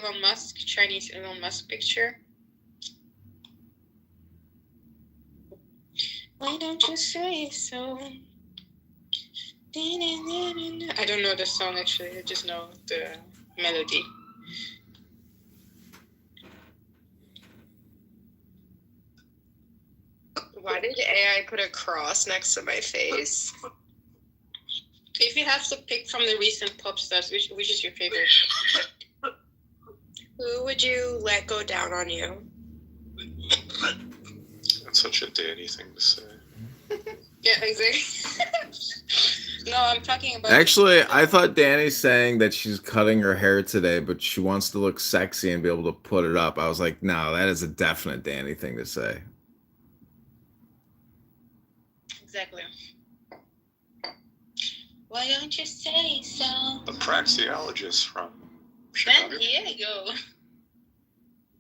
Elon Musk, Chinese Elon Musk picture. Why don't you say so? I don't know the song actually. I just know the melody. Why did AI put a cross next to my face? If you have to pick from the recent pop stars, which is your favorite? Who would you let go down on you? That's such a Danny thing to say. Yeah, exactly. No, I'm talking about... Actually, I thought Danny's saying that she's cutting her hair today, but she wants to look sexy and be able to put it up. I was like, no, that is a definite Danny thing to say. Exactly. Why don't you say so? The praxeologist from San Chicago. Diego.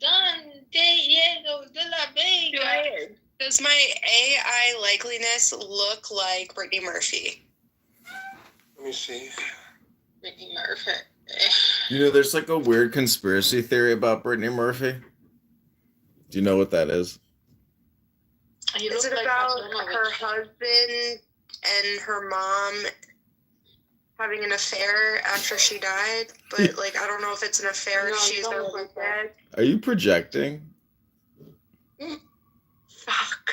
Don Diego de la Vega. Does my AI likeliness look like Brittany Murphy? Let me see. Brittany Murphy. You know, there's like a weird conspiracy theory about Brittany Murphy. Do you know what that is? Is it about her husband and her mom having an affair after she died? But, like, I don't know if it's an affair if she's already dead. Are you projecting? Fuck.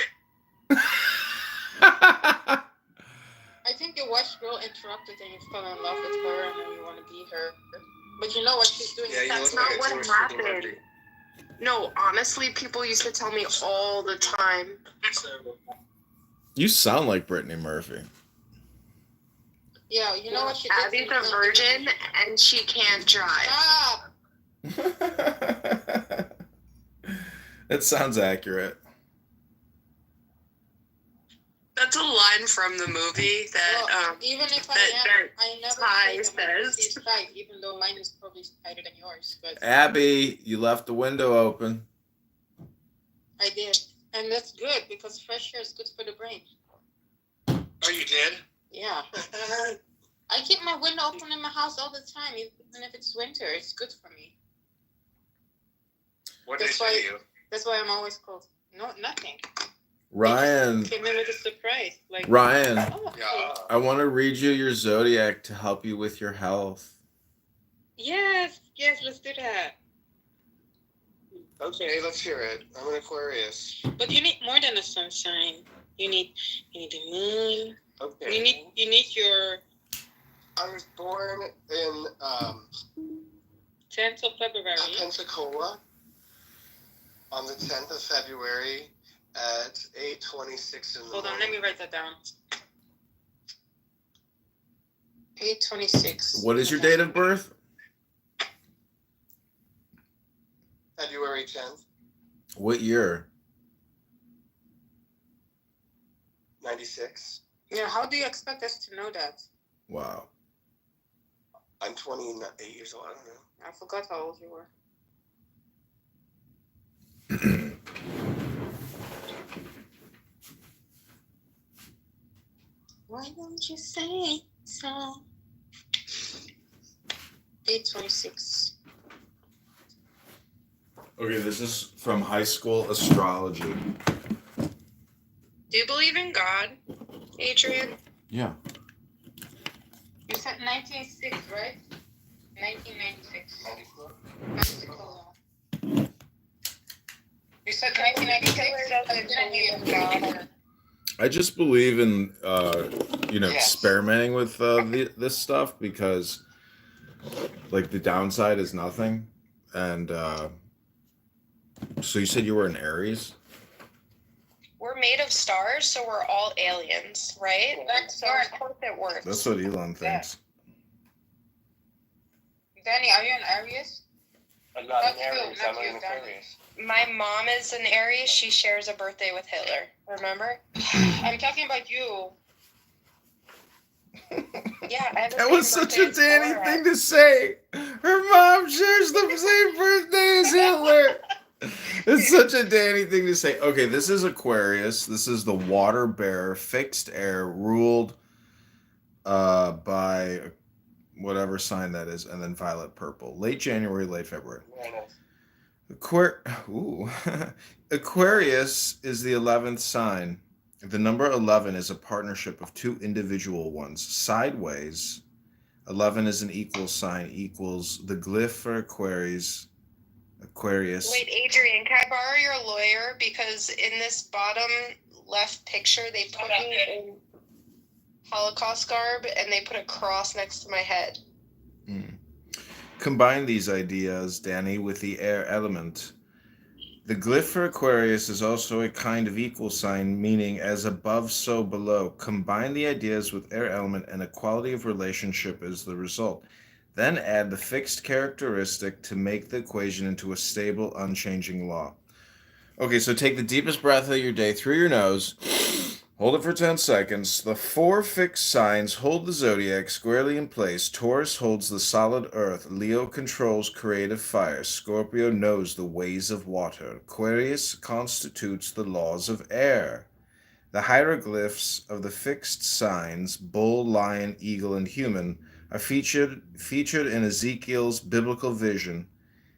I think your watch girl interrupted and you fell in love with her and then you want to be her. But you know what she's doing? Yeah, That's not what happened. No, honestly, people used to tell me all the time. You sound like Brittany Murphy. Yeah, you know what she did? Abby's a virgin and she can't drive. Stop! That sounds accurate. That's a line from the movie that even if that I never Ty say that my pussy says. is tight, even though mine is probably tighter than yours. But Abby, you left the window open. I did, and that's good because fresh air is good for the brain. Oh, you did? Yeah. I keep my window open in my house all the time, even if it's winter. It's good for me. What did they say to you? That's why I'm always cold. No, nothing. Ryan. Came in with a surprise. Like, Ryan, oh, Yeah. I want to read you your zodiac to help you with your health. Yes, let's do that. Okay, let's hear it. I'm an Aquarius. But you need more than a sun sign. You need the moon. Okay. You need your... I was born in 10th of February. Pensacola on the 10th of February at 8:26 in the Hold on, morning. let me write that down. 8:26. What is your date of birth? February 10th, What year? 96. Yeah, how do you expect us to know that? Wow. I'm 28 years old. I don't know. I forgot how old you were. Why don't you say so? 8:26. Okay, this is from high school astrology. Do you believe in God, Adrian? Yeah. You said 1906, right? 1996. You said 1996? I didn't hear God. I just believe in, Yes. experimenting with this stuff because, like, the downside is nothing. And so you said you were an Aries? We're made of stars, so we're all aliens, right? So of course it works. That's what Elon thinks. Danny, are you an Aries? I'm not Not an you, Aries. not I'm you, an Danny. Aquarius. My mom is an Aries. She shares a birthday with Hitler. Remember? I'm talking about you. Yeah, I have the That same was such birthday a as Danny Laura. thing to say. Her mom shares the same birthday as Hitler. It's such a Danny thing to say. Okay, this is Aquarius. This is the water bear, fixed air, ruled by whatever sign that is, and then violet purple. Late January, late February. Yeah. Ooh. Aquarius is the 11th sign. The number 11 is a partnership of two individual ones. Sideways, 11 is an equal sign, equals the glyph for Aquarius. Wait, Adrian, can I borrow your lawyer? Because in this bottom left picture, they put me in Holocaust garb and they put a cross next to my head. Combine these ideas, Danny, with the air element. The glyph for Aquarius is also a kind of equal sign, meaning as above, so below. Combine the ideas with air element and a quality of relationship is the result. Then add the fixed characteristic to make the equation into a stable, unchanging law. Okay, so take the deepest breath of your day through your nose. Hold it for 10 seconds. The four fixed signs hold the zodiac squarely in place. Taurus holds the solid earth. Leo controls creative fire. Scorpio knows the ways of water. Aquarius constitutes the laws of air. The hieroglyphs of the fixed signs, bull, lion, eagle, and human, are featured in Ezekiel's biblical vision.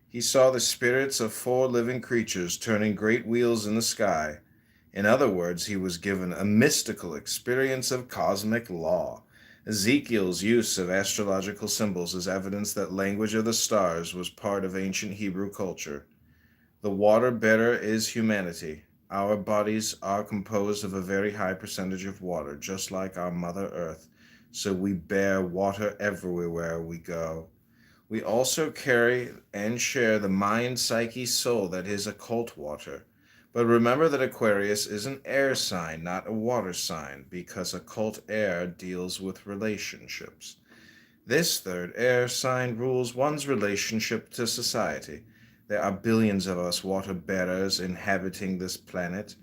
He saw the spirits of four living creatures turning great wheels in the sky. In other words, he was given a mystical experience of cosmic law. Ezekiel's use of astrological symbols is evidence that language of the stars was part of ancient Hebrew culture. The water bearer is humanity. Our bodies are composed of a very high percentage of water, just like our Mother Earth, so we bear water everywhere we go. We also carry and share the mind, psyche, soul that is occult water. But remember that Aquarius is an air sign, not a water sign, because occult air deals with relationships. This third air sign rules one's relationship to society. There are billions of us water bearers inhabiting this planet.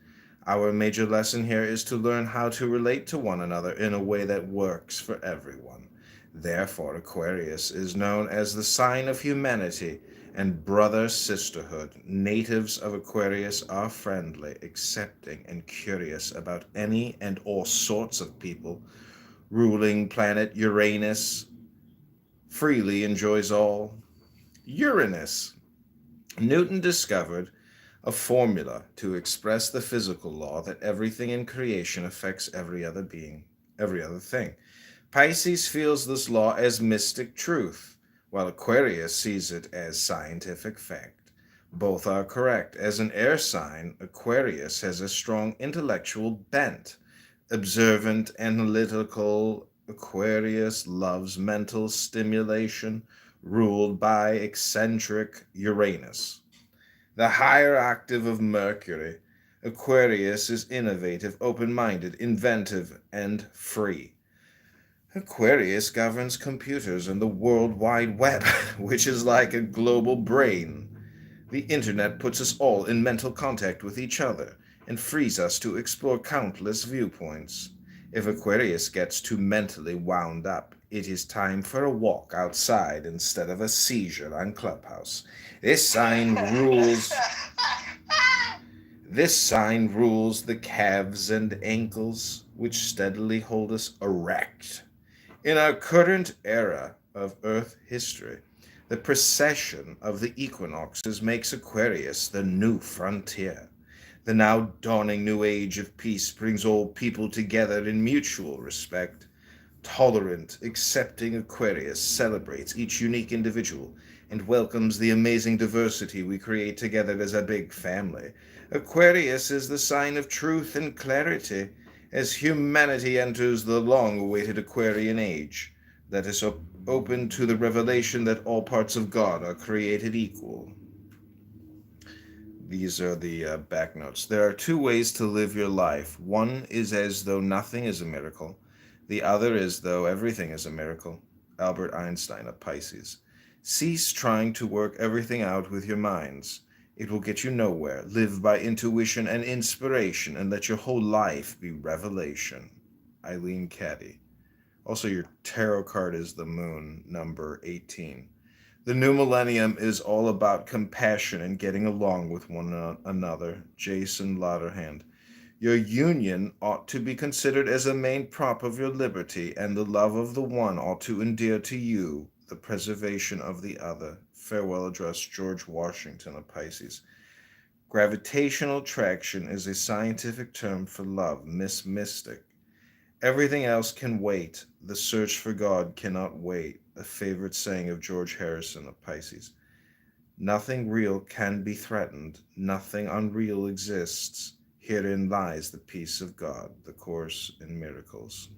Our major lesson here is to learn how to relate to one another in a way that works for everyone. Therefore, Aquarius is known as the sign of humanity and brother sisterhood. Natives of Aquarius are friendly, accepting, and curious about any and all sorts of people. Ruling planet Uranus freely enjoys all. Uranus. Newton discovered a formula to express the physical law that everything in creation affects every other being, every other thing. Pisces feels this law as mystic truth, while Aquarius sees it as scientific fact. Both are correct. As an air sign, Aquarius has a strong intellectual bent. Observant, analytical, Aquarius loves mental stimulation, ruled by eccentric Uranus. The higher octave of Mercury, Aquarius is innovative, open-minded, inventive, and free. Aquarius governs computers and the World Wide Web, which is like a global brain. The internet puts us all in mental contact with each other and frees us to explore countless viewpoints. If Aquarius gets too mentally wound up, it is time for a walk outside instead of a seizure on Clubhouse. This sign rules the calves and ankles, which steadily hold us erect. In our current era of Earth history, the precession of the equinoxes makes Aquarius the new frontier. The now dawning new age of peace brings all people together in mutual respect. Tolerant, accepting Aquarius celebrates each unique individual and welcomes the amazing diversity we create together as a big family. Aquarius is the sign of truth and clarity as humanity enters the long-awaited Aquarian age that is open to the revelation that all parts of God are created equal. These are the back notes. There are two ways to live your life. One is as though nothing is a miracle. The other is though everything is a miracle. Albert Einstein of Pisces. Cease trying to work everything out with your minds. It will get you nowhere. Live by intuition and inspiration and let your whole life be revelation. Eileen Caddy. Also, your tarot card is the moon, number 18. The new millennium is all about compassion and getting along with one another. Jason Lauderhand. Your union ought to be considered as a main prop of your liberty, and the love of the one ought to endear to you the preservation of the other. Farewell address, George Washington of Pisces. Gravitational attraction is a scientific term for love, Miss Mystic. Everything else can wait. The search for God cannot wait. A favorite saying of George Harrison of Pisces. Nothing real can be threatened. Nothing unreal exists. Herein lies the peace of God. The Course in Miracles.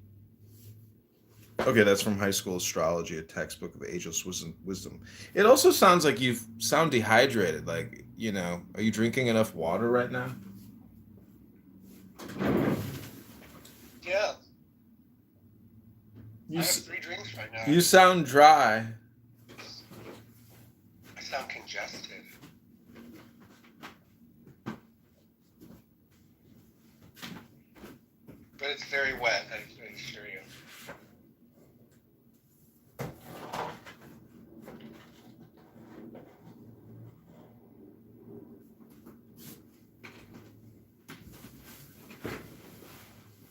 Okay, that's from High School Astrology, a textbook of ageless wisdom. It also sounds like you sound dehydrated. Like, are you drinking enough water right now? Yeah. You, I have 3 drinks right now. you sound dry. I sound congested. But it's very wet, I assure you.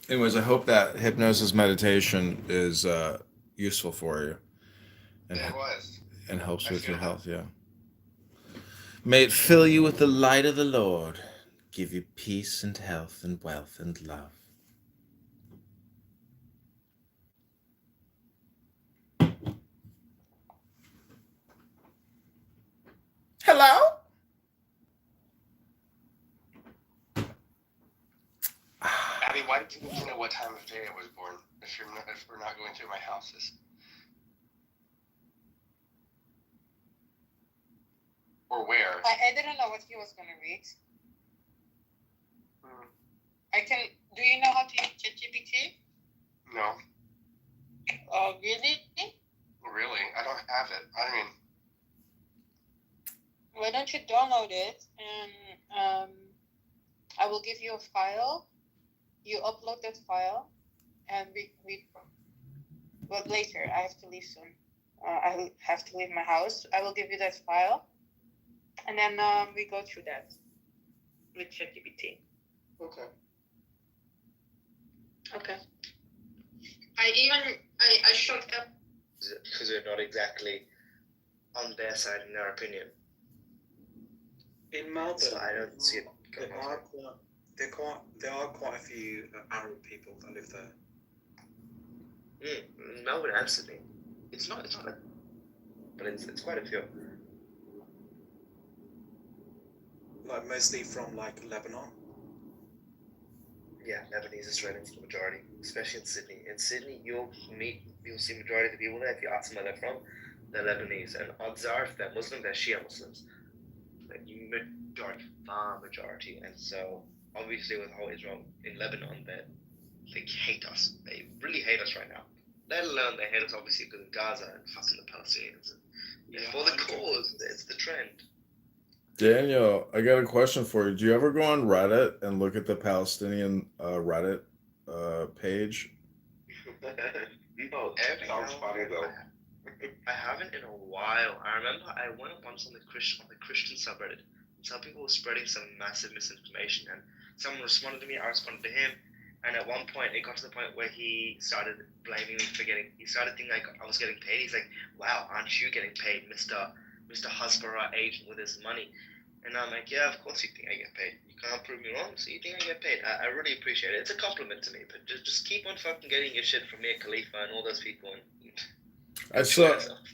Anyways, I hope that hypnosis meditation is useful for you. And, It was. And helps I with your feel health, yeah. May it fill you with the light of the Lord, give you peace and health and wealth and love. Hello? Abby, why did you need to know what time of day I was born if we're not going through my houses? Or where? I didn't know what he was going to read. Do you know how to use ChatGPT? No. Really? Really? I don't have it. I mean... Why don't you download it and I will give you a file. You upload that file and but later, I have to leave soon. I have to leave my house. I will give you that file and then we go through that with ChatGPT. Okay. Okay. I showed up because we're not exactly on their side in our opinion. In Melbourne, So I don't see it going on. there are quite a few Arab people that live there. Melbourne and Sydney. It's not but it's quite a few. Like mostly from like Lebanon. Yeah, Lebanese Australians the majority, especially in Sydney. In Sydney, you'll see majority of the people there. If you ask them where they're from, they're Lebanese, and odds are if they're Muslim, they're Shia Muslims. Like far majority, and so obviously with how Israel in Lebanon, they hate us. They really hate us right now. Let alone they hate us obviously because of Gaza and fucking the Palestinians. And for the cause, it's the trend. Daniel, I got a question for you. Do you ever go on Reddit and look at the Palestinian Reddit page? No, Sounds funny though. I haven't in a while. I remember I went up once on the Christian subreddit, and some people were spreading some massive misinformation, and someone responded to me, I responded to him, and at one point it got to the point where he started blaming me for he started thinking like I was getting paid. He's like, wow, aren't you getting paid, Mr. Hasbara agent with his money? And I'm like, yeah, of course you think I get paid. You can't prove me wrong, so you think I get paid. I really appreciate it. It's a compliment to me, but just keep on fucking getting your shit from Mia Khalifa and all those people. And I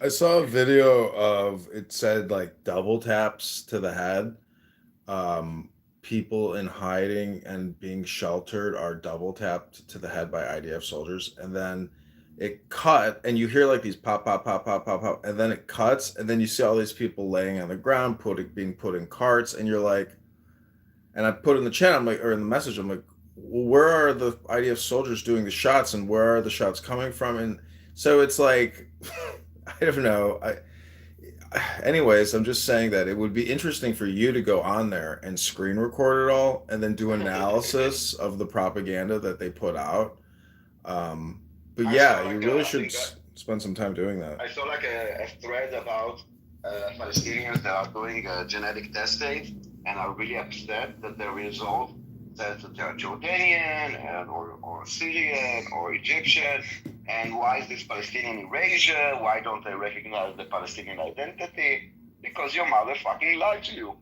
saw a video of it said like double taps to the head. People in hiding and being sheltered are double tapped to the head by IDF soldiers, and then it cut, and you hear like these pop, pop, pop, pop, pop, pop, and then it cuts, and then you see all these people laying on the ground, being put in carts, and you're like, and I put in the chat, I'm like, or in the message, I'm like, well, where are the IDF soldiers doing the shots, and where are the shots coming from? And so it's like, I don't know. Anyways, I'm just saying that it would be interesting for you to go on there and screen record it all, and then do analysis of the propaganda that they put out. But yeah, you really should spend some time doing that. I saw like a thread about Palestinians that are doing genetic testing and are really upset that the result says that they're Jordanian or Syrian or Egyptian. And why is this Palestinian erasure? Why don't they recognize the Palestinian identity? Because your mother fucking lied to you.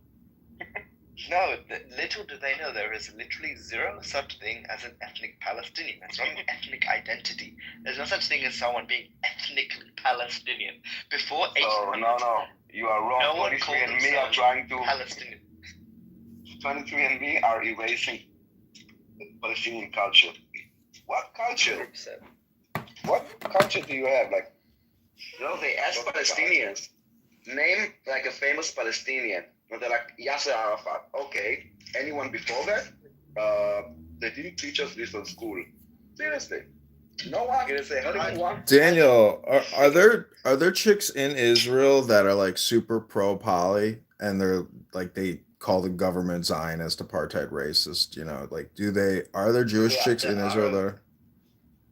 No, little do they know there is literally zero such thing as an ethnic Palestinian. It's not an ethnic identity. There's no such thing as someone being ethnically Palestinian. Before 1800, no, you are wrong. no one 23 called and me are trying to. Palestinian. 23 and me are erasing Palestinian culture. What culture? 100%. What culture do you have? Like, they ask Palestinians, name like a famous Palestinian. And they're like, Yasser Arafat. Okay. Anyone before that? They didn't teach us this in school. Seriously. No one can say anyone. Daniel, are there chicks in Israel that are like super pro poly and they're like they call the government Zionist, apartheid, racist? You know, like are there Jewish chicks in Israel that are?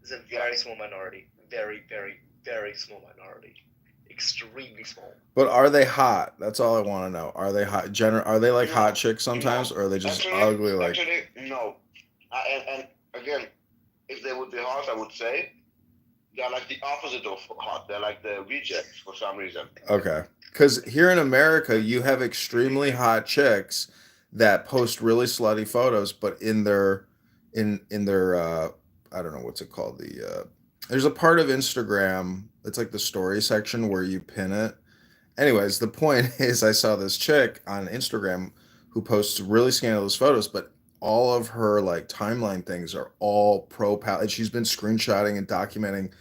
It's a very small minority. Very, very, very small minority. Extremely small. But are they hot? That's all I want to know. Are they hot? Are they like hot chicks sometimes, or are they just ugly? Like actually, no. And again, if they would be hot, I would say they're like the opposite of hot. They're like the rejects for some reason. Okay, because here in America, you have extremely hot chicks that post really slutty photos, but in their I don't know what's it called. There's a part of Instagram. It's like the story section where you pin it. Anyways, the point is I saw this chick on Instagram who posts really scandalous photos, but all of her like timeline things are all pro-pal, and she's been screenshotting and documenting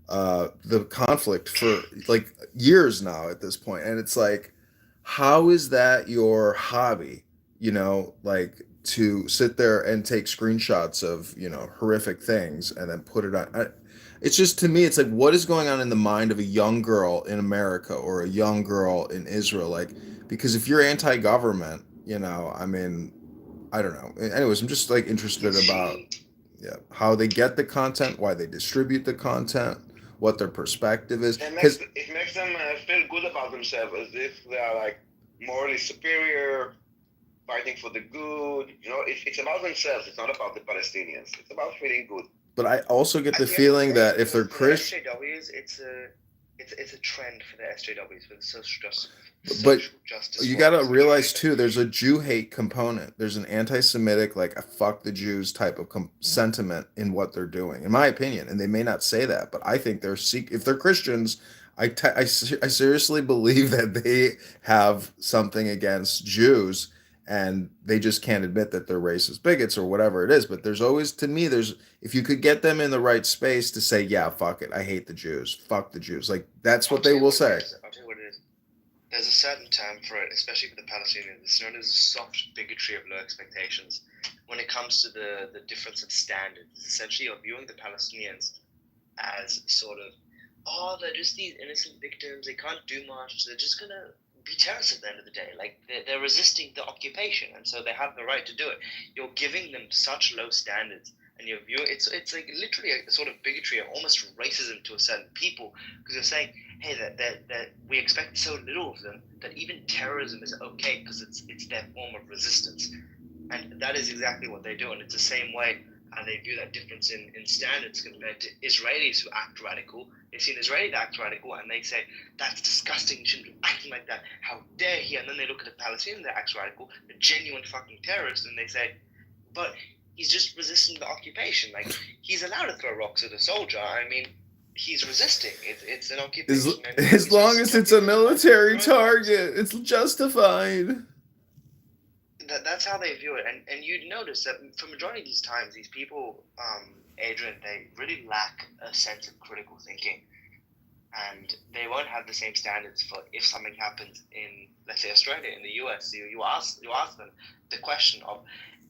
the conflict for like years now at this point. And it's like, how is that your hobby? You know, like to sit there and take screenshots of, you know, horrific things and then put it on. It's just, to me, it's like, what is going on in the mind of a young girl in America or a young girl in Israel? Like, because if you're anti-government, you know, I mean, I don't know. Anyways, I'm just like interested about how they get the content, why they distribute the content, what their perspective is. It makes them feel good about themselves, as if they are like morally superior, fighting for the good. You know, it's about themselves. It's not about the Palestinians. It's about feeling good. But I also get the feeling that if they're Christian, SJWs, it's a trend for the SJWs, for the social justice. But you got to realize too, there's a Jew hate component. There's an anti-Semitic, like a fuck the Jews type of sentiment in what they're doing, in my opinion. And they may not say that, but I think if they're Christians, I seriously believe that they have something against Jews, and they just can't admit that they're racist bigots or whatever it is. But there's always, to me, if you could get them in the right space to say, yeah, fuck it, I hate the Jews, fuck the Jews, like that's what they will say. I'll tell you what it is. There's a certain term for it, especially for the Palestinians. It's known as soft bigotry of low expectations. When it comes to the difference in standards, essentially you're viewing the Palestinians as sort of, oh, they're just these innocent victims, they can't do much, they're just gonna be terrorists at the end of the day. Like, they're resisting the occupation, and so they have the right to do it. You're giving them such low standards, and you're viewing it's like literally a sort of bigotry, or almost racism to a certain people, because you're saying, hey, that we expect so little of them that even terrorism is okay because it's their form of resistance, and that is exactly what they do. And it's the same way. And they view that difference in standards compared to Israelis who act radical. They see an Israeli that acts radical and they say, that's disgusting, you shouldn't be acting like that, how dare he? And then they look at a Palestinian that acts radical, a genuine fucking terrorist, and they say, but he's just resisting the occupation. Like, he's allowed to throw rocks at a soldier. I mean, he's resisting. It's an occupation. As long as it's a military target, it's justified. That's how they view it, and you'd notice that for majority of these times, these people, Adrian, they really lack a sense of critical thinking, and they won't have the same standards for if something happens in, let's say, Australia, in the US. You ask them the question of,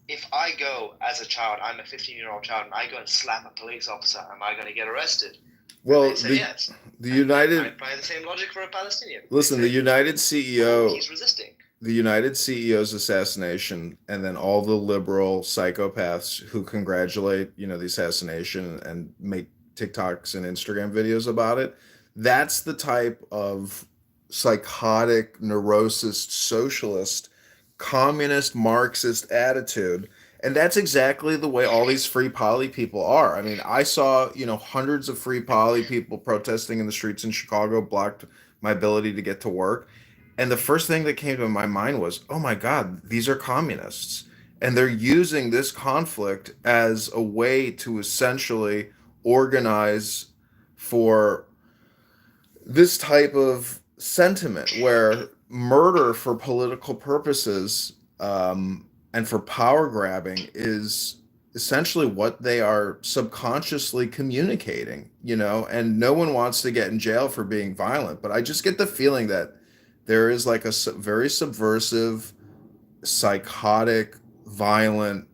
if I go as a child, I'm a 15-year-old child, and I go and slap a police officer, am I going to get arrested? Well, they say yes. The United. I apply the same logic for a Palestinian. Listen, the United CEO. He's resisting. The United CEO's assassination, and then all the liberal psychopaths who congratulate, the assassination and make TikToks and Instagram videos about it. That's the type of psychotic, neurosis, socialist, communist, Marxist attitude. And that's exactly the way all these free poly people are. I mean, I saw, hundreds of free poly people protesting in the streets in Chicago, blocked my ability to get to work. And the first thing that came to my mind was, oh my God, these are communists. And they're using this conflict as a way to essentially organize for this type of sentiment where murder for political purposes, and for power grabbing is essentially what they are subconsciously communicating, and no one wants to get in jail for being violent. But I just get the feeling that there is like a very subversive, psychotic, violent,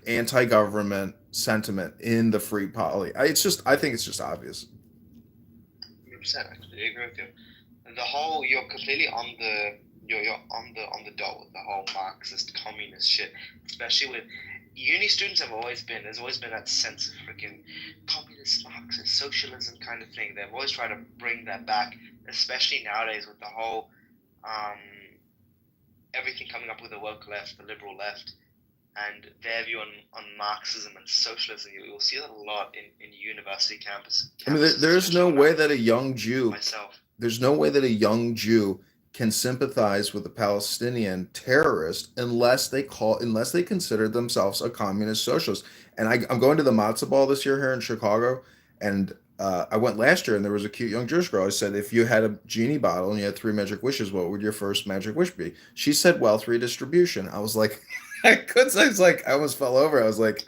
anti-government sentiment in the free poly. I think it's just obvious. 100%. I completely agree with you. And the whole, you're completely on the on the dot with the whole Marxist communist shit. Especially with uni students there's always been that sense of freaking communist, Marxist, socialism kind of thing. They've always tried to bring that back, especially nowadays with the whole everything coming up with the woke left, the liberal left, and their view on Marxism and socialism. You'll see that a lot in university campuses. I mean, there's no way that a young Jew, Myself. there's no way that a young Jew can sympathize with a Palestinian terrorist unless they consider themselves a communist socialist. And I'm going to the matzo ball this year here in Chicago, and I went last year, and there was a cute young Jewish girl. I said, if you had a genie bottle and you had 3 magic wishes, what would your first magic wish be? She said wealth redistribution. I was like, I almost fell over. I was like,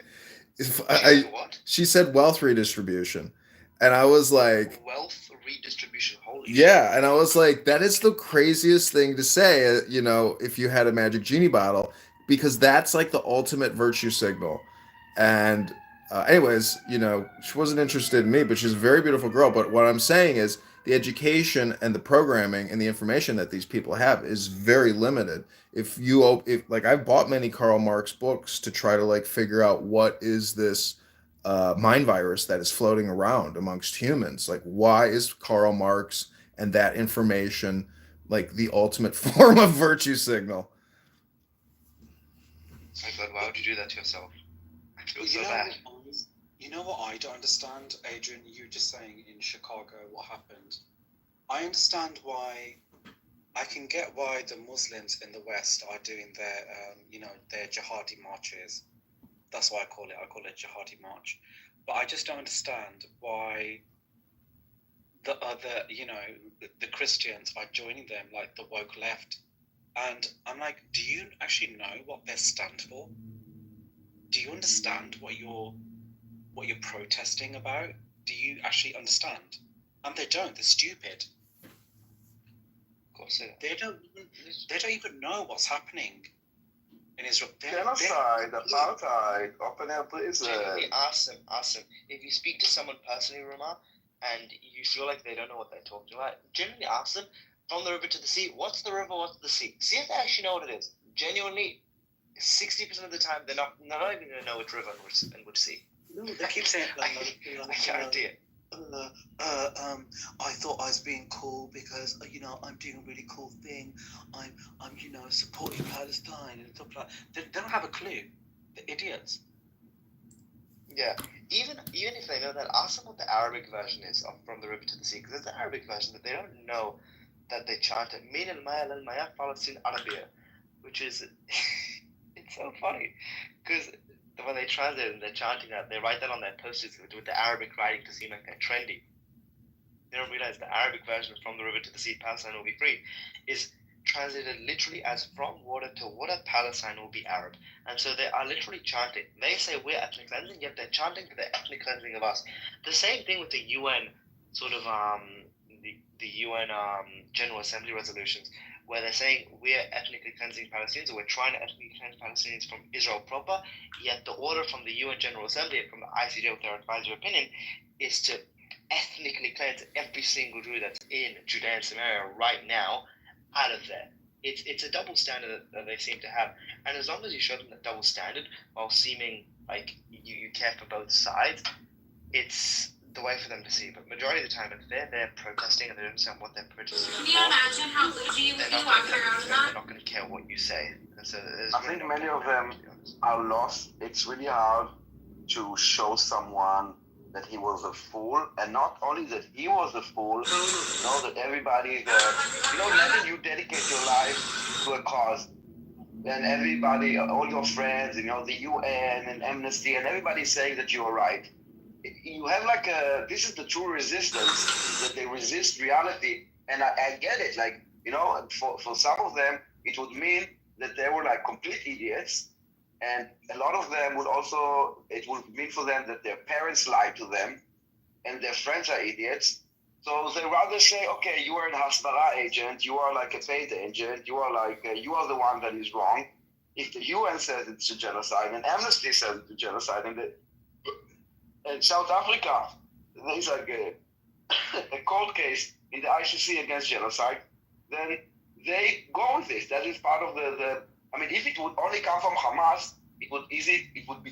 What? she said wealth redistribution, and I was like, Wealth redistribution. Holy yeah, shit. and I was like, that is the craziest thing to say, if you had a magic genie bottle, because that's like the ultimate virtue signal. And anyways, she wasn't interested in me, but she's a very beautiful girl. But what I'm saying is the education and the programming and the information that these people have is very limited. If like I've bought many Karl Marx books to try to like figure out what is this mind virus that is floating around amongst humans. Like, why is Karl Marx and that information like the ultimate form of virtue signal? My God, why would you do that to yourself? I feel But so bad. you know what I don't understand, Adrian? You were just saying in Chicago what happened. I understand why. I can get why the Muslims in the West are doing their jihadi marches. That's why I call it jihadi march. But I just don't understand why the other, the Christians are joining them, like the woke left. And I'm like, do you actually know what they stand for? Do you understand what you're protesting about? Do you actually understand? And they don't. They're stupid. Of course They don't even know what's happening in Israel. Genocide, apartheid, open air prison. Genuinely ask them. If you speak to someone personally, Roma, and you feel like they don't know what they're talking about, genuinely ask them, from the river to the sea, what's the river, what's the sea? See if they actually know what it is. Genuinely, 60% of the time, they're not even going to know which river and which sea. No, they keep saying, I guarantee it. I thought I was being cool because I'm doing a really cool thing. I'm supporting Palestine and stuff like that. They don't have a clue. They're idiots. Yeah, even if they know that, ask them what the Arabic version is of From the River to the Sea, because there's the Arabic version that they don't know that they chant it. Min al-Maya lal-Maya Palestine Arabia, which is it's so funny because when they translate it and they're chanting that, they write that on their posters with the Arabic writing to seem like they're trendy. They don't realize the Arabic version of From the River to the Sea, Palestine will be free is translated literally as from water to water, Palestine will be Arab. And so they are literally chanting. They say we're ethnic cleansing, yet they're chanting for the ethnic cleansing of us. The same thing with the UN sort of the UN General Assembly resolutions, where they're saying we're ethnically cleansing Palestinians, or we're trying to ethnically cleanse Palestinians from Israel proper, yet the order from the UN General Assembly and from the ICJ with their advisory opinion is to ethnically cleanse every single Jew that's in Judea and Samaria right now out of there. It's a double standard that they seem to have. And as long as you show them that double standard while seeming like you care for both sides, the way for them to see. But majority of the time, if they're there protesting and they don't understand what they're protesting Can you imagine how bougie you would be walking around in that? they're not going to care what you say. And so I think many of them are lost. It's really hard to show someone that he was a fool, and not only that he was a fool, that everybody imagine you dedicate your life to a cause, and everybody, all your friends, the UN and Amnesty, and everybody saying that you're right. You have this is the true resistance, that they resist reality, and I get it. For some of them, it would mean that they were complete idiots, and a lot of them it would mean for them that their parents lied to them, and their friends are idiots. So they rather say, okay, you are an Hasbara agent, you are a paid agent, you are you are the one that is wrong. If the UN says it's a genocide, and Amnesty says it's a genocide, and South Africa, there's a court case in the ICC against genocide, then they go with this. That is part of if it would only come from Hamas, it would be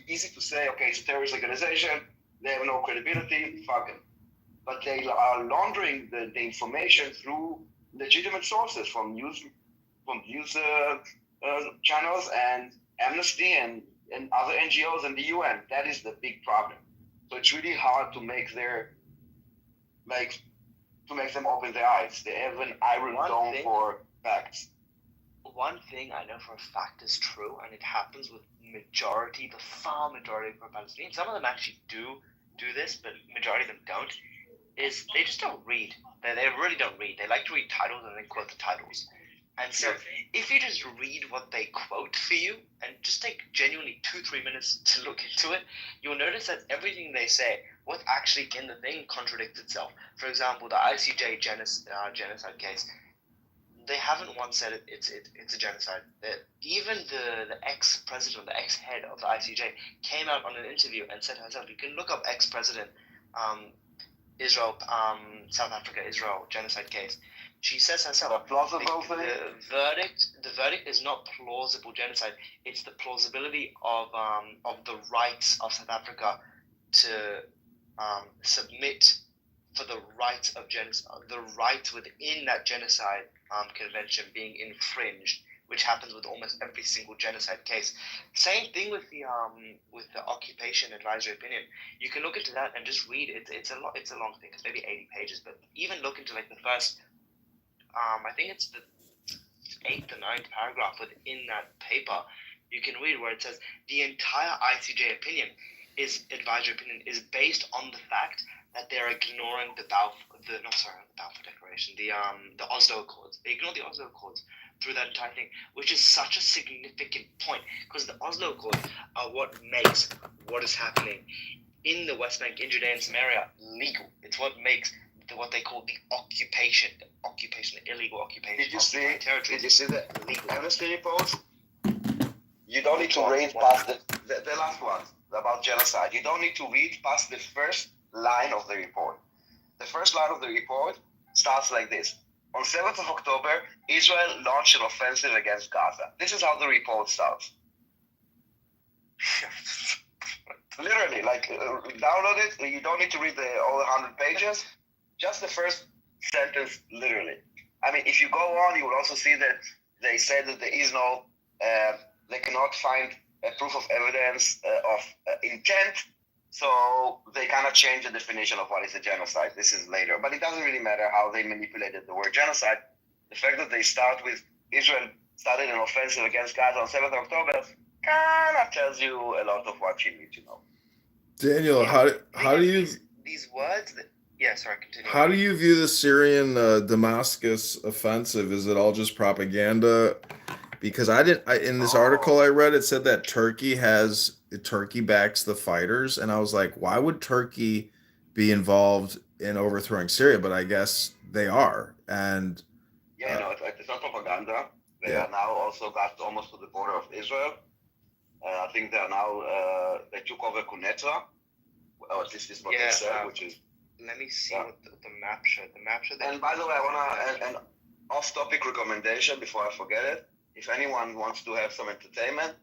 easy to say, okay, it's a terrorist organization, they have no credibility, fuck them. But they are laundering the information through legitimate sources from news channels and Amnesty and other NGOs and the UN. That is the big problem. So it's really hard to make them open their eyes. They have an iron dome for facts. One thing I know for a fact is true, and it happens with the far majority of Palestinians. Some of them actually do this, but majority of them don't. Is they just don't read. They really don't read. They like to read titles and then quote the titles. And so if you just read what they quote for you and just take genuinely 2-3 minutes to look into it, you'll notice that everything they say, what's actually in the thing, contradicts itself. For example, the ICJ genocide case, they haven't once said it's a genocide. Even the ex-president, the ex-head of the ICJ came out on an interview and said herself, you can look up ex-president Israel, South Africa, Israel genocide case. She says herself, the verdict is not plausible genocide. It's the plausibility of the rights of South Africa to submit for the rights of genocide, the rights within that genocide convention being infringed, which happens with almost every single genocide case. Same thing with the occupation advisory opinion. You can look into that and just read it. It's a long thing. It's maybe 80 pages, but even look into the first. I think it's the 8th or 9th paragraph within that paper. You can read where it says the entire ICJ advisory opinion is based on the fact that they're ignoring the Balfour Declaration, the Oslo Accords. They ignore the Oslo Accords through that entire thing, which is such a significant point, because the Oslo Accords are what makes what is happening in the West Bank, in Judea and Samaria legal. It's what makes what they call the illegal occupation. Did you see the Amnesty report? You don't need to read past the last one about genocide. You don't need to read past the first line of the report. The first line of the report starts like this. On 7th of October, Israel launched an offensive against Gaza. This is how the report starts. Literally, download it. You don't need to read all 100 pages. Just the first sentence, literally. If you go on, you will also see that they say that there is no, they cannot find a proof of evidence of intent. So they kind of change the definition of what is a genocide. This is later, but it doesn't really matter how they manipulated the word genocide. The fact that they start with Israel started an offensive against Gaza on 7th of October kind of tells you a lot of what you need to know. Daniel, how do you these words? Continue. How do you view the Syrian Damascus offensive? Is it all just propaganda? Because in this article I read, it said that Turkey backs the fighters, and I was like, why would Turkey be involved in overthrowing Syria? But I guess they are. And it's not propaganda. They are now also got almost to the border of Israel. I think they are now they took over Quneitra, or at least this is what they said, which is. Let me see what the map showed. The map showed. And by the way, I want an off-topic recommendation before I forget it. If anyone wants to have some entertainment,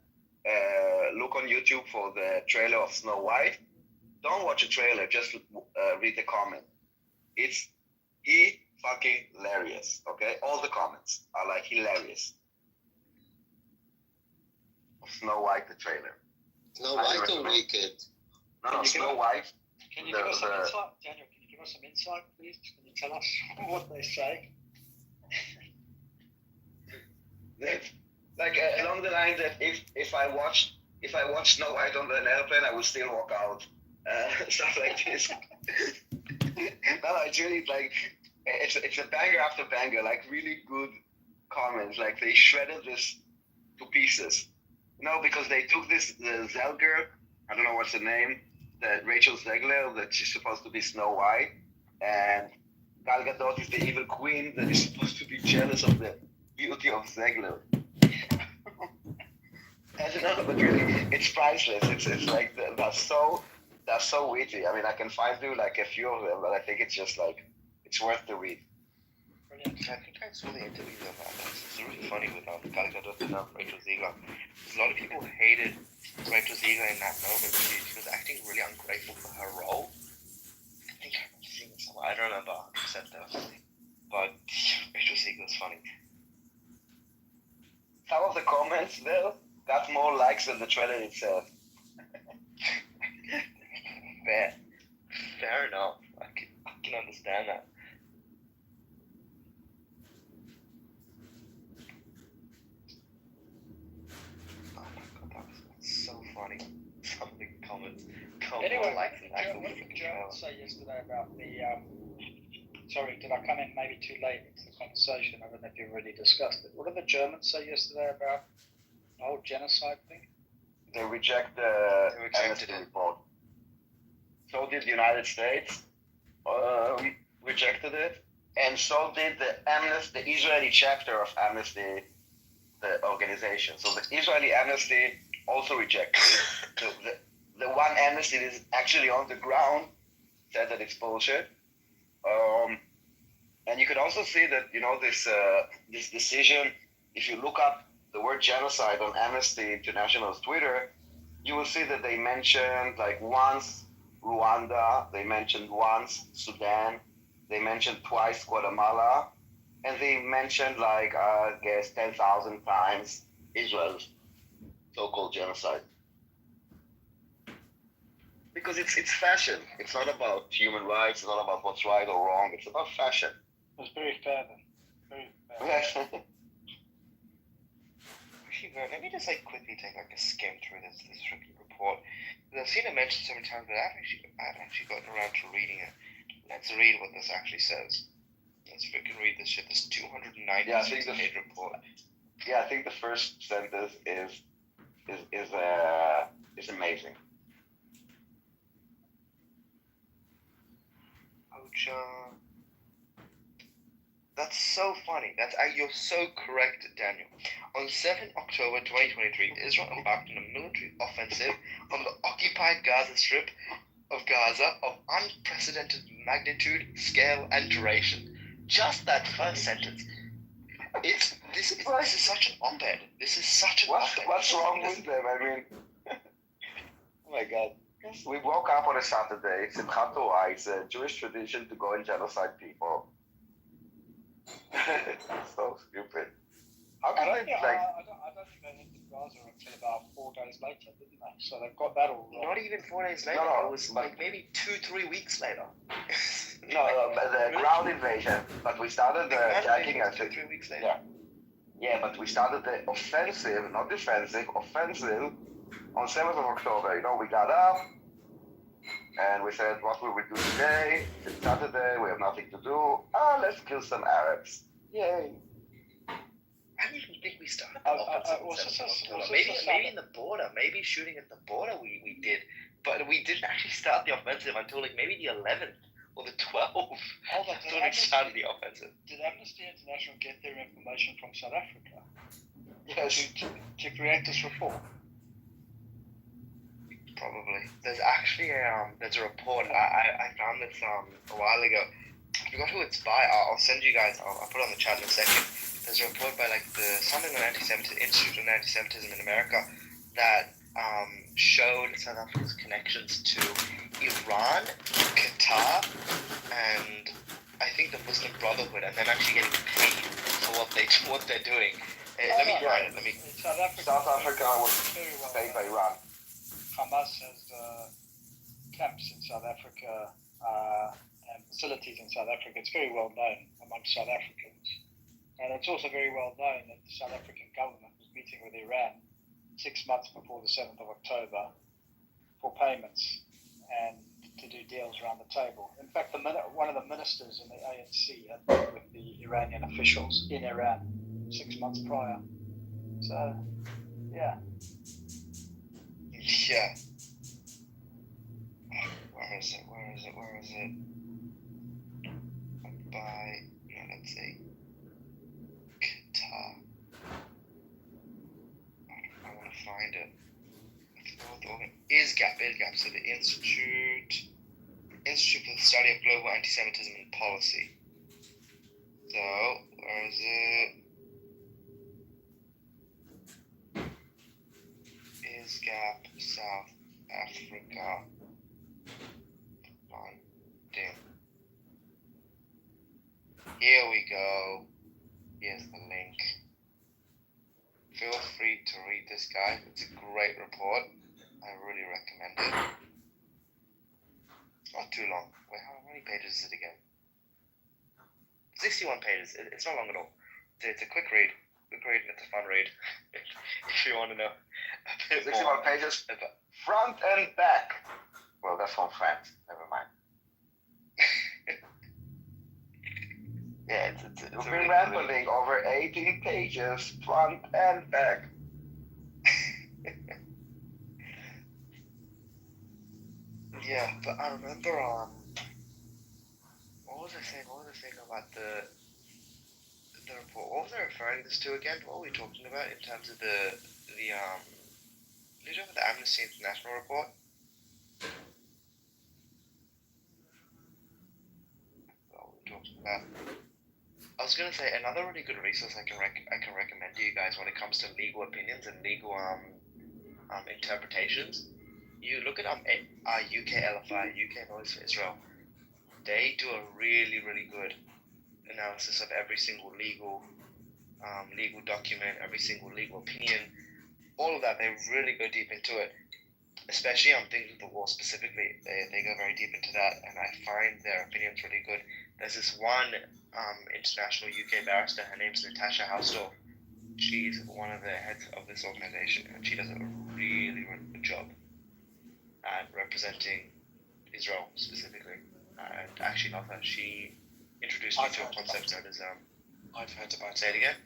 look on YouTube for the trailer of Snow White. don't watch a trailer. Just read the comment. It's fucking hilarious. Okay, all the comments are like hilarious. Snow White, the trailer. Snow White or Wicked? No, Snow White. Can you give us some insight, Daniel? Can you give us some insight, please? Can you tell us what they say? Like along the line that if I watch Snow White on an airplane, I will still walk out. Stuff like this. No, it's really like it's a banger after banger. Like really good comments. Like they shredded this to pieces. Because they took the Zell girl. I don't know what's her name. That Rachel Zegler, that she's supposed to be Snow White, and Gal Gadot is the evil queen that is supposed to be jealous of the beauty of Zegler. I don't know, but really, it's priceless. It's like they're so witty. I mean, I can find you like a few of them, but I think it's just like it's worth the read. Brilliant. I think I saw the interview of that. It's really funny with Gal Gadot and Rachel Zegler. A lot of people hated Rachel Zegler in that moment. She was acting really ungrateful for her role. I think I remember seeing it somewhere. I don't remember 100% definitely. But Rachel Zegler's funny. Some of the comments there got more likes than the trailer itself. Fair enough. I can understand that. Oh my god, that's so funny. Some of the comments. Anyway, Like what did Joe say yesterday about the? Sorry, did I come in maybe too late into the conversation? I don't know if you already discussed it. What did the Germans say yesterday about the whole genocide thing? They reject the rejected Amnesty it. report. So did the United States. Rejected it, and so did the Israeli chapter of Amnesty, the organization. So the Israeli Amnesty also rejected it. The one Amnesty that is actually on the ground said that it's bullshit. And you can also see that this decision. If you look up the word genocide on Amnesty International's Twitter, you will see that they mentioned like once Rwanda, they mentioned once Sudan, they mentioned twice Guatemala, and they mentioned like I guess 10,000 times Israel's so-called genocide. Because it's fashion. It's not about human rights. It's not about what's right or wrong. It's about fashion. It was very fair then. Very fair. Yes. Actually, let me just quickly take a skim through this freaking report. I've seen it mentioned so many times, but I haven't actually gotten around to reading it. Let's read what this actually says. Let's freaking read this shit. This 296-page report. Yeah, I think the first sentence is amazing. That's so funny. You're so correct, Daniel. On 7 October 2023, Israel embarked on a military offensive on the occupied Gaza Strip of Gaza of unprecedented magnitude, scale, and duration. Just that first sentence. This is such an op-ed. This is such an op-ed. What's wrong with them? I mean, oh my God. We woke up on a Saturday. It's Simchat Torah. It's a Jewish tradition to go and genocide people. So stupid. How can I don't think they entered Gaza until about 4 days later, didn't they? So they've got that all wrong. Not even 4 days later. No, it was like maybe 2-3 weeks later. No, the ground invasion. But we started the attacking. 2-3 weeks later. Yeah, but we started the offensive, not defensive, offensive on 7th of October. We got up and we said, what will we do today? It's Saturday, we have nothing to do. Let's kill some Arabs. Yay. I don't even think we started the offensive. Maybe in the border, maybe shooting at the border we did. But we didn't actually start the offensive until maybe the 11th or the 12th. That's when we started the offensive. Did Amnesty International get their information from South Africa? Yes. To create this report? Probably. There's actually there's a report. I found this a while ago. I forgot who it's by. I'll send you guys. I'll put it on the chat in a second. There's a report by something on anti-Semitism, Institute on Anti-Semitism in America that showed South Africa's connections to Iran, Qatar, and I think the Muslim Brotherhood, and then actually getting paid for what they're doing. Let me find it. South Africa was paid by Iran. Hamas has camps in South Africa and facilities in South Africa. It's very well known amongst South Africans. And it's also very well known that the South African government was meeting with Iran 6 months before the 7th of October for payments and to do deals around the table. In fact, one of the ministers in the ANC had met with the Iranian officials in Iran 6 months prior. So, yeah. Yeah. Where is it? Let's see. Qatar. I want to find it. ISGAP. So the Institute for the Study of Global Anti-Semitism and Policy. So, where is it? ISGAP, South Africa. London. Here we go. Here's the link. Feel free to read this, guys. It's a great report. I really recommend it. It's not too long. Wait, how many pages is it again? 61 pages. It's not long at all. It's a quick read. And it's a fun read. If you want to know a bit 61 more. pages, front and back. Well, that's from France. Never mind. Yeah, it's You've been rambling over 18 pages, front and back. Yeah, but I remember what was I saying about the report? What was I referring this to again? What were we talking about in terms of the did you talk about the Amnesty International report? What were we talking about? I was gonna say another really good resource I can recommend to you guys when it comes to legal opinions and legal interpretations. You look at UK LFI, UK Lawyers for Israel. They do a really, really good analysis of every single legal document, every single legal opinion, all of that. They really go deep into it, especially on things with the war specifically. They go very deep into that, and I find their opinions really good. There's this one international UK barrister. Her name's Natasha Hausdorff. She's one of the heads of this organization, and she does a really, really good job at representing Israel specifically. And actually, not her. She introduced me to a concept known as I've heard about it. Say it again.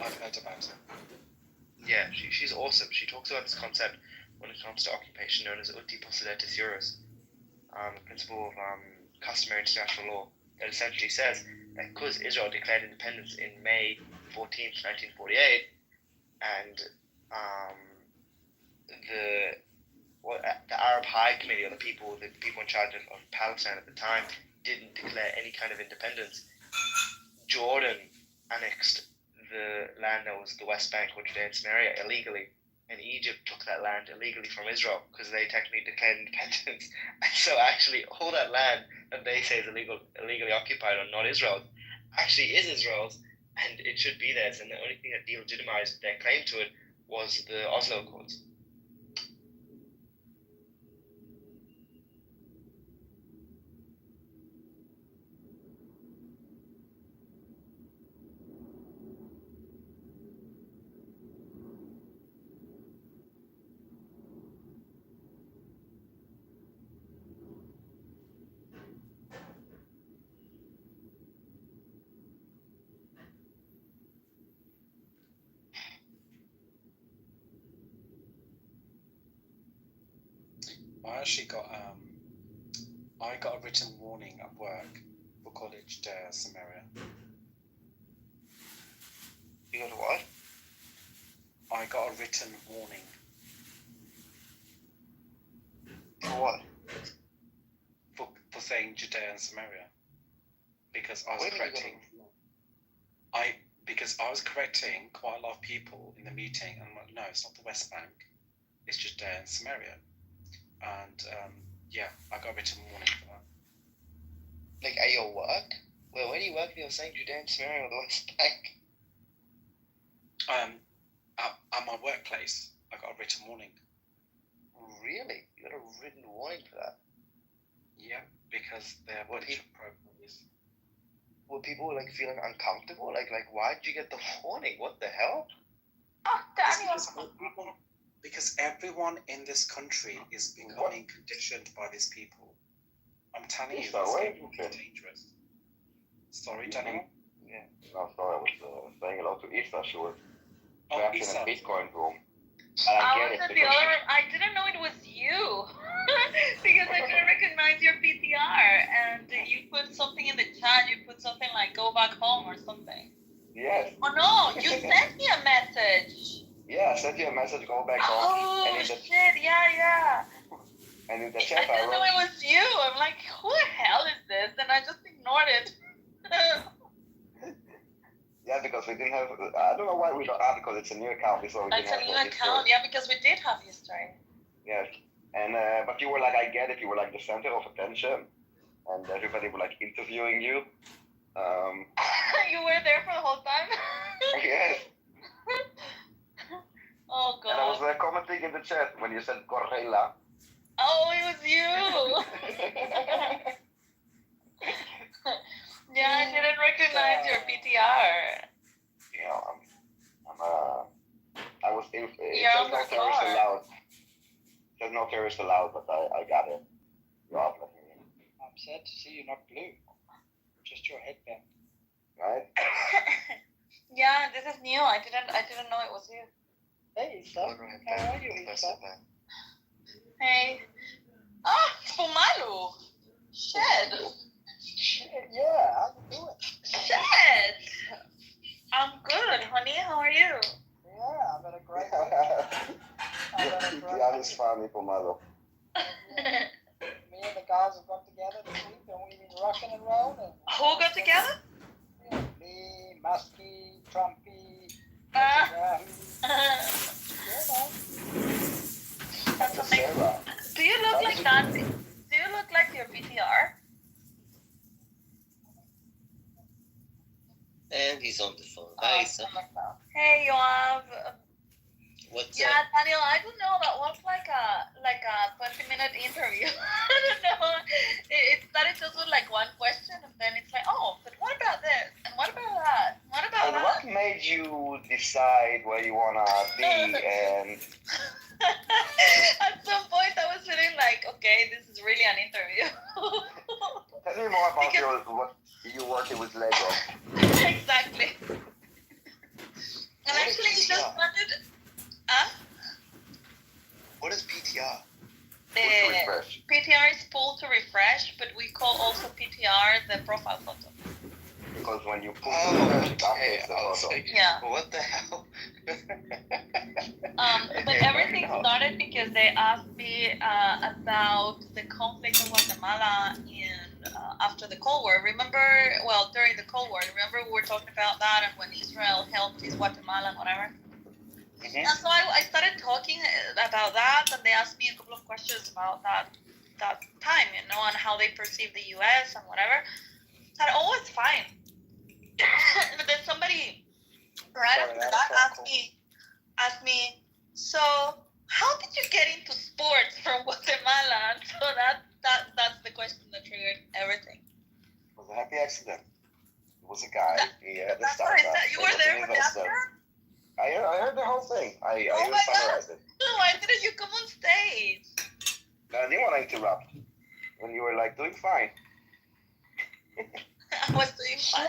I've heard about it. Yeah, she's awesome. She talks about this concept when it comes to occupation known as uti possidetis juris, a principle of customary international law that essentially says that because Israel declared independence in May 14th, 1948, and the Arab High Committee, or the people in charge of Palestine at the time, didn't declare any kind of independence. Jordan annexed the land that was the West Bank or Judea and Samaria illegally, and Egypt took that land illegally from Israel because they technically declared independence. And so actually all that land that they say is illegally occupied or not Israel's actually is Israel's, and it should be theirs, and the only thing that delegitimized their claim to it was the Oslo Accords. I got a written warning at work for College Day Samaria. You got a what? I got a written warning. For what? For saying Judea and Samaria, because I was correcting quite a lot of people in the meeting, and I'm like, no, it's not the West Bank, it's Judea and Samaria. And Yeah, I got a written warning for that. Like at your work? Wait, where do you work in your St. Judean Samaria or the West Bank? At my workplace, I got a written warning. Really? You got a written warning for that? Yeah, because they're What bunch of pro-police. Were people like feeling uncomfortable? Like why did you get the warning? What the hell? Oh, Daniel. Because everyone in this country is becoming conditioned by these people. I'm telling you, So, this wait, is dangerous. Sorry, Daniel. Yeah. No, sorry, I was saying hello to Issa. She was Oh, trapped in Issa. a Bitcoin room. I And I was get it at the because other. I didn't know it was you because I didn't recognize your PTR, and you put something in the chat. You put something like "go back home" or something. yes, Oh no! You sent me a message. yeah, I sent you a message, go back home. Oh And in the shit! Yeah. and in the I chat I didn't know wrote, it was you. I'm like, who the hell is this? And I just ignored it. yeah, because we didn't have. I don't know why we don't have because it's a new account. So we It's didn't a have new the account, history. yeah, because we did have history. Yes, and but you were like, I get it. You were like the center of attention, and everybody were like interviewing you. You were there for the whole time. Yes. Oh And I was god. commenting in the chat when you said Correla. Oh, it was you. Yeah, I didn't recognize your PTR. You know, I was. It You're says on no the terrorists floor. allowed. It says no terrorists allowed, but I got it. You are letting me in, I'm sad to see you not blue. Just your headband. right? Yeah, this is new. I didn't know it was you. Hey, Issa. How are you, Issa? Hey. Ah, Fumalu. Shit. Yeah, how you doing? Shit. I'm good, honey. How are you? Yeah, I've had a great week. Yeah, it's funny, Pomado. Me and the guys have got together this week and we've been rocking and rolling. Who got together? Yeah, me, Muskie, Trumpy, Ah. Yahoo. Yeah, man. That's amazing. Do you look like that? Do you look like your PTR? And he's on the phone. Hi, Issa. Hey, Yoav. What's Yeah, up? Daniel, I don't know. That was like a 20-minute interview. I don't know. It started just with like one question, and then it's like, oh, but what about this? And what about that? What about And that? what made you decide where you wanna be? And At some point, I was feeling like, okay, this is really an interview. tell me more about what you working with Lego. Exactly. And actually, you just wanted. What is PTR? Pull to refresh. PTR is pull to refresh, but we call also PTR the profile photo. Because when you pull Oh, to refresh, it okay. updates the I was photo. like, Yeah. what the hell? But everything started because they asked me about the conflict in Guatemala after the Cold War. Remember, well, during the Cold War, remember we were talking about that and when Israel helped East Guatemala and whatever. Mhm. And so I started talking about that, and they asked me a couple of questions about that time, and how they perceive the U.S. and whatever. And oh, it's fine. But then somebody right after that asked me, so how did you get into sports from Guatemala? And so that's the question that triggered everything. It was a happy accident. It was a guy. He had a That's what I startup. said. You were there for the investor. after? I heard the whole thing. I Oh even my God. summarized it. Why didn't you come on stage? I didn't want to interrupt. When you were like doing fine. I was doing fine.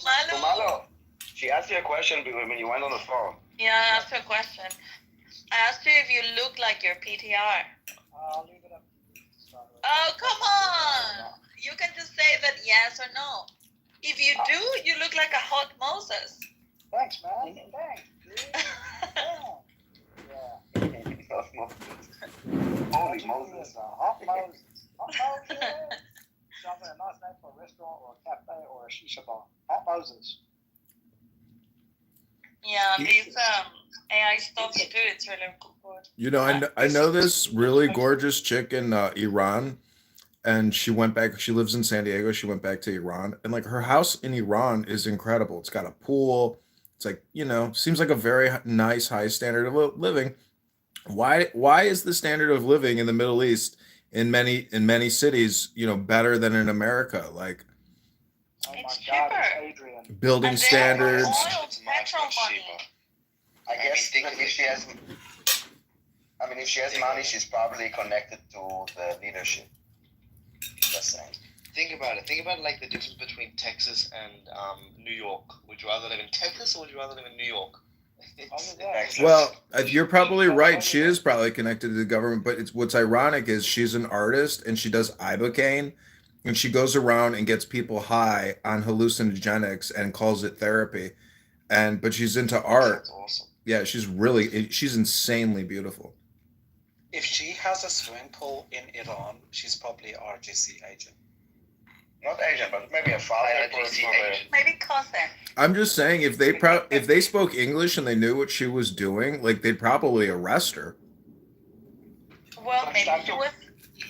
Malu. Tomalo, she asked you a question when you went on the phone. Yeah, I asked you a question. I asked you if you look like your PTR. I'll leave it up. Oh, come on! You can just say that yes or no. If you do, you look like a hot Moses. Thanks, man. Thanks. Yeah. Holy Moses. Hot Moses. Hot Moses. Sounds like a nice name for a restaurant or a cafe or a shisha bar. Hot Moses. Yeah, these AI stuff you do, it's really good. You know, I know this really gorgeous chick in Iran, and she went back. She lives in San Diego. She went back to Iran, and like her house in Iran is incredible. It's got a pool. It's like, seems like a very nice, high standard of living. Why is the standard of living in the Middle East in many cities, better than in America? Like Oh my It's God, cheaper. it's Adrian. building And they have standards. oil, It's much, petrol much money. cheaper. I guess think if she has, if she has money, she's probably connected to the leadership. Just saying. Think about it. Think about like the difference between Texas and New York. Would you rather live in Texas or would you rather live in New York? Well, you're probably right. She is probably connected to the government, but what's ironic is she's an artist and she does ibogaine, and she goes around and gets people high on hallucinogenics and calls it therapy. But she's into art. That's awesome. Yeah, she's insanely beautiful. If she has a swimming pool in Iran, she's probably an RGC agent. Not Asian, but maybe a father. Maybe cousin. I'm just saying, if they spoke English and they knew what she was doing, like they'd probably arrest her. Well, maybe she was.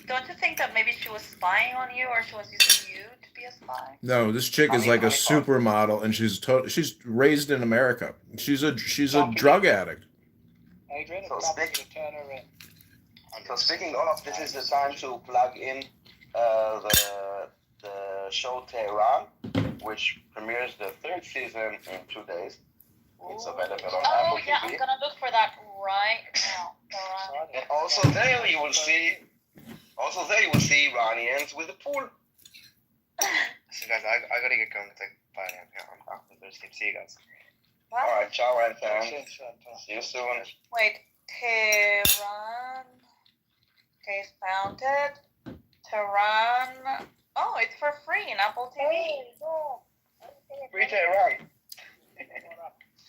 Don't you think that maybe she was spying on you, or she was using you to be a spy? No, this chick is like a supermodel, and she's raised in America. She's a drug addict. Adrian, So it's time for you to turn her in. So speaking of, this is the time to plug in the show Tehran, which premieres the third season in 2 days. It's available on Oh Apple yeah, TV. I'm gonna look for that right now. Alright. And also there you will see Iranians with a pool. So guys, I gotta get going. Bye. I'm thirsty. See you guys. What? All right, ciao, and Thanks. see you soon. Wait, Tehran. Okay, found it. Tehran. Oh, it's for free in Apple TV. Free Tehran.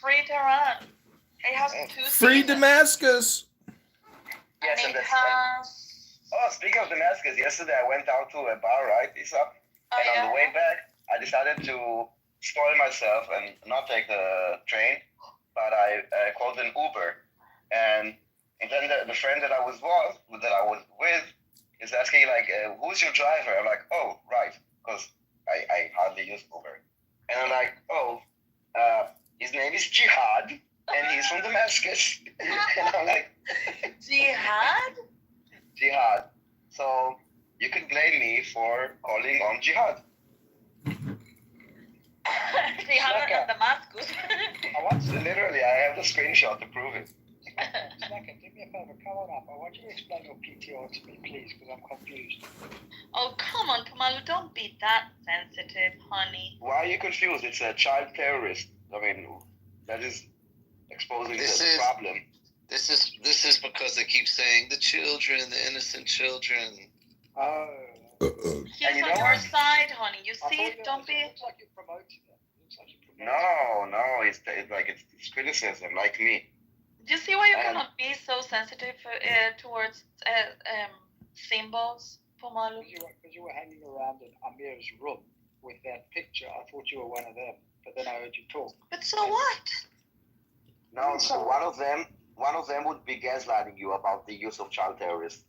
Free Tehran. It has 2 Free seasons. Yes, And and it that's has. Oh, speaking of Damascus, yesterday I went out to a bar, right, Isa? Oh, And yeah. on the way back, I decided to spoil myself and not take the train, but I called an Uber. And then the friend that I was with is asking, like, who's your driver? I'm like, oh, right, because I hardly use Uber. And I'm like, oh, his name is Jihad, and he's from Damascus. And I'm like, Jihad? Jihad. So you can blame me for calling on Jihad. Jihad in Damascus. I want to Literally, I have the screenshot to prove it. Snacka, do me a favor, come on up. I want you to explain your PTR to me, please, because I'm confused. Oh, come on, Kamalu, don't be that sensitive, honey. Why are you confused? It's a child terrorist. I mean, that is exposing the problem. This is because they keep saying the children, the innocent children. Oh. He's And you on know your what? side, honey. You I see, thought don't be. It looks like you're promoting it. It looks like you're promoting No, it's criticism, like me. Do you see why you And- cannot be so sensitive towards symbols, Pomalu? Because you were hanging around in Amir's room with that picture. I thought you were one of them, but then I heard you talk. But so what? No, so one of them would be gaslighting you about the use of child terrorists.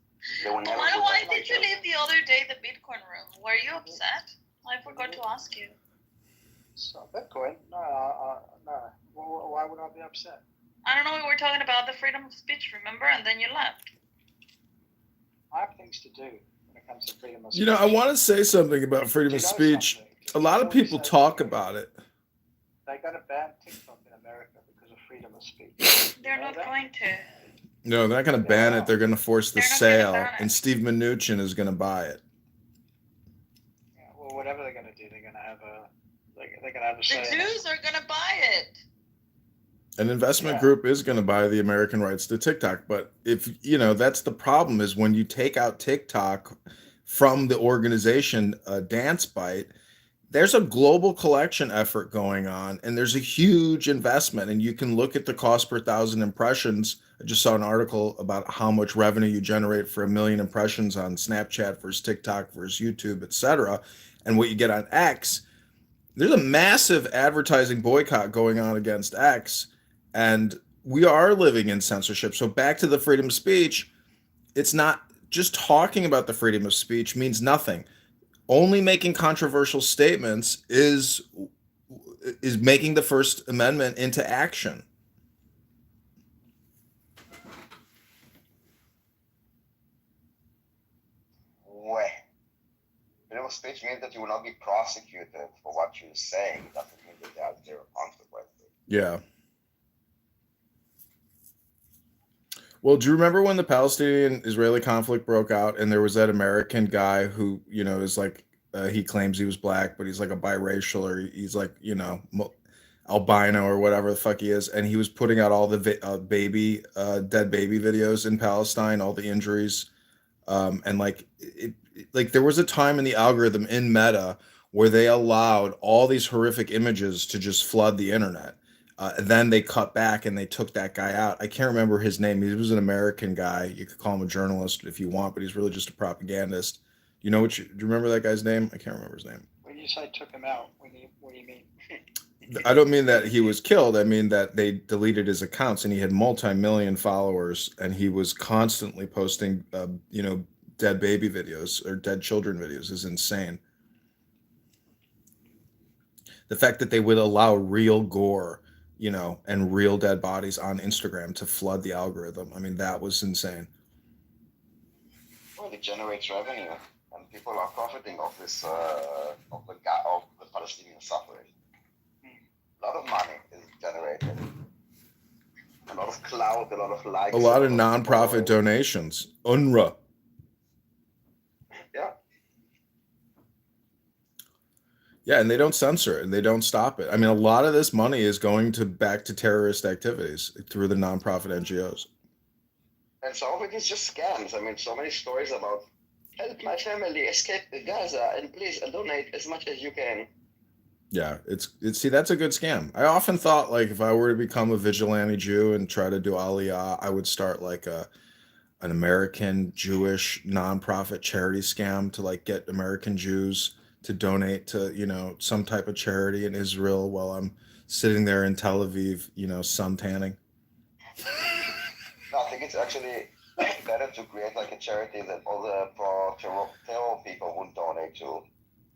They will never. Pomalu, put why that did like you that. leave the other day the Bitcoin room? Were you upset? I forgot to ask you. So Bitcoin? No, no. Why would I be upset? I don't know, we were talking about the freedom of speech, remember? And then you left. I have things to do when it comes to freedom of speech. You know, I want to say something about freedom Do of you know speech. something? A lot of Before you people say talk something, about it. They're going to ban TikTok in America because of freedom of speech. They're You know not that? going to. No, they're not going to ban it. They're going to force the They're not sale, gonna ban it. and Steve Mnuchin is going to buy it. Yeah, well, whatever they're going to do, they're going to have a. They're going to have a say. The in it. Jews are going to buy it. An investment Yeah. group is going to buy the American rights to TikTok, but if that's the problem, is when you take out TikTok from the organization Dance Bite, there's a global collection effort going on, and there's a huge investment, and you can look at the cost per 1,000 impressions. I just saw an article about how much revenue you generate for 1 million impressions on Snapchat versus TikTok versus YouTube, etc., and what you get on X. There's a massive advertising boycott going on against X. And we are living in censorship. So back to the freedom of speech, it's not just talking about the freedom of speech means nothing. Only making controversial statements is making the First Amendment into action. Well, freedom of speech means that you will not be prosecuted for what you're saying. It doesn't mean that there are zero consequences. Yeah. Well, do you remember when the Palestinian-Israeli conflict broke out and there was that American guy who, is like, he claims he was black, but he's like a biracial, or he's like, albino or whatever the fuck he is, and he was putting out all the dead baby videos in Palestine, all the injuries, and like there was a time in the algorithm in Meta where they allowed all these horrific images to just flood the internet. Then they cut back and they took that guy out. I can't remember his name. He was an American guy. You could call him a journalist if you want, but he's really just a propagandist. Do you remember that guy's name? I can't remember his name. When you say took him out, what do you mean? I don't mean that he was killed. I mean that they deleted his accounts, and he had multi-million followers, and he was constantly posting, dead baby videos or dead children videos is insane. The fact that they would allow real gore, and real dead bodies on Instagram to flood the algorithm. I mean, that was insane. Well, it generates revenue, and people are profiting of this, of the Palestinian suffering. A lot of money is generated. A lot of clout, a lot of likes. A lot of nonprofit donations. UNRWA. Yeah. Yeah, and they don't censor it, and they don't stop it. I mean, a lot of this money is going back to terrorist activities through the nonprofit NGOs. And some of it is just scams. I mean, so many stories about help my family escape Gaza, and please donate as much as you can. Yeah, see, that's a good scam. I often thought, like, if I were to become a vigilante Jew and try to do Aliyah, I would start like an American Jewish nonprofit charity scam to like get American Jews to donate to, some type of charity in Israel while I'm sitting there in Tel Aviv, sun tanning. No, I think it's actually better to create like a charity that all the pro-terror people would donate to,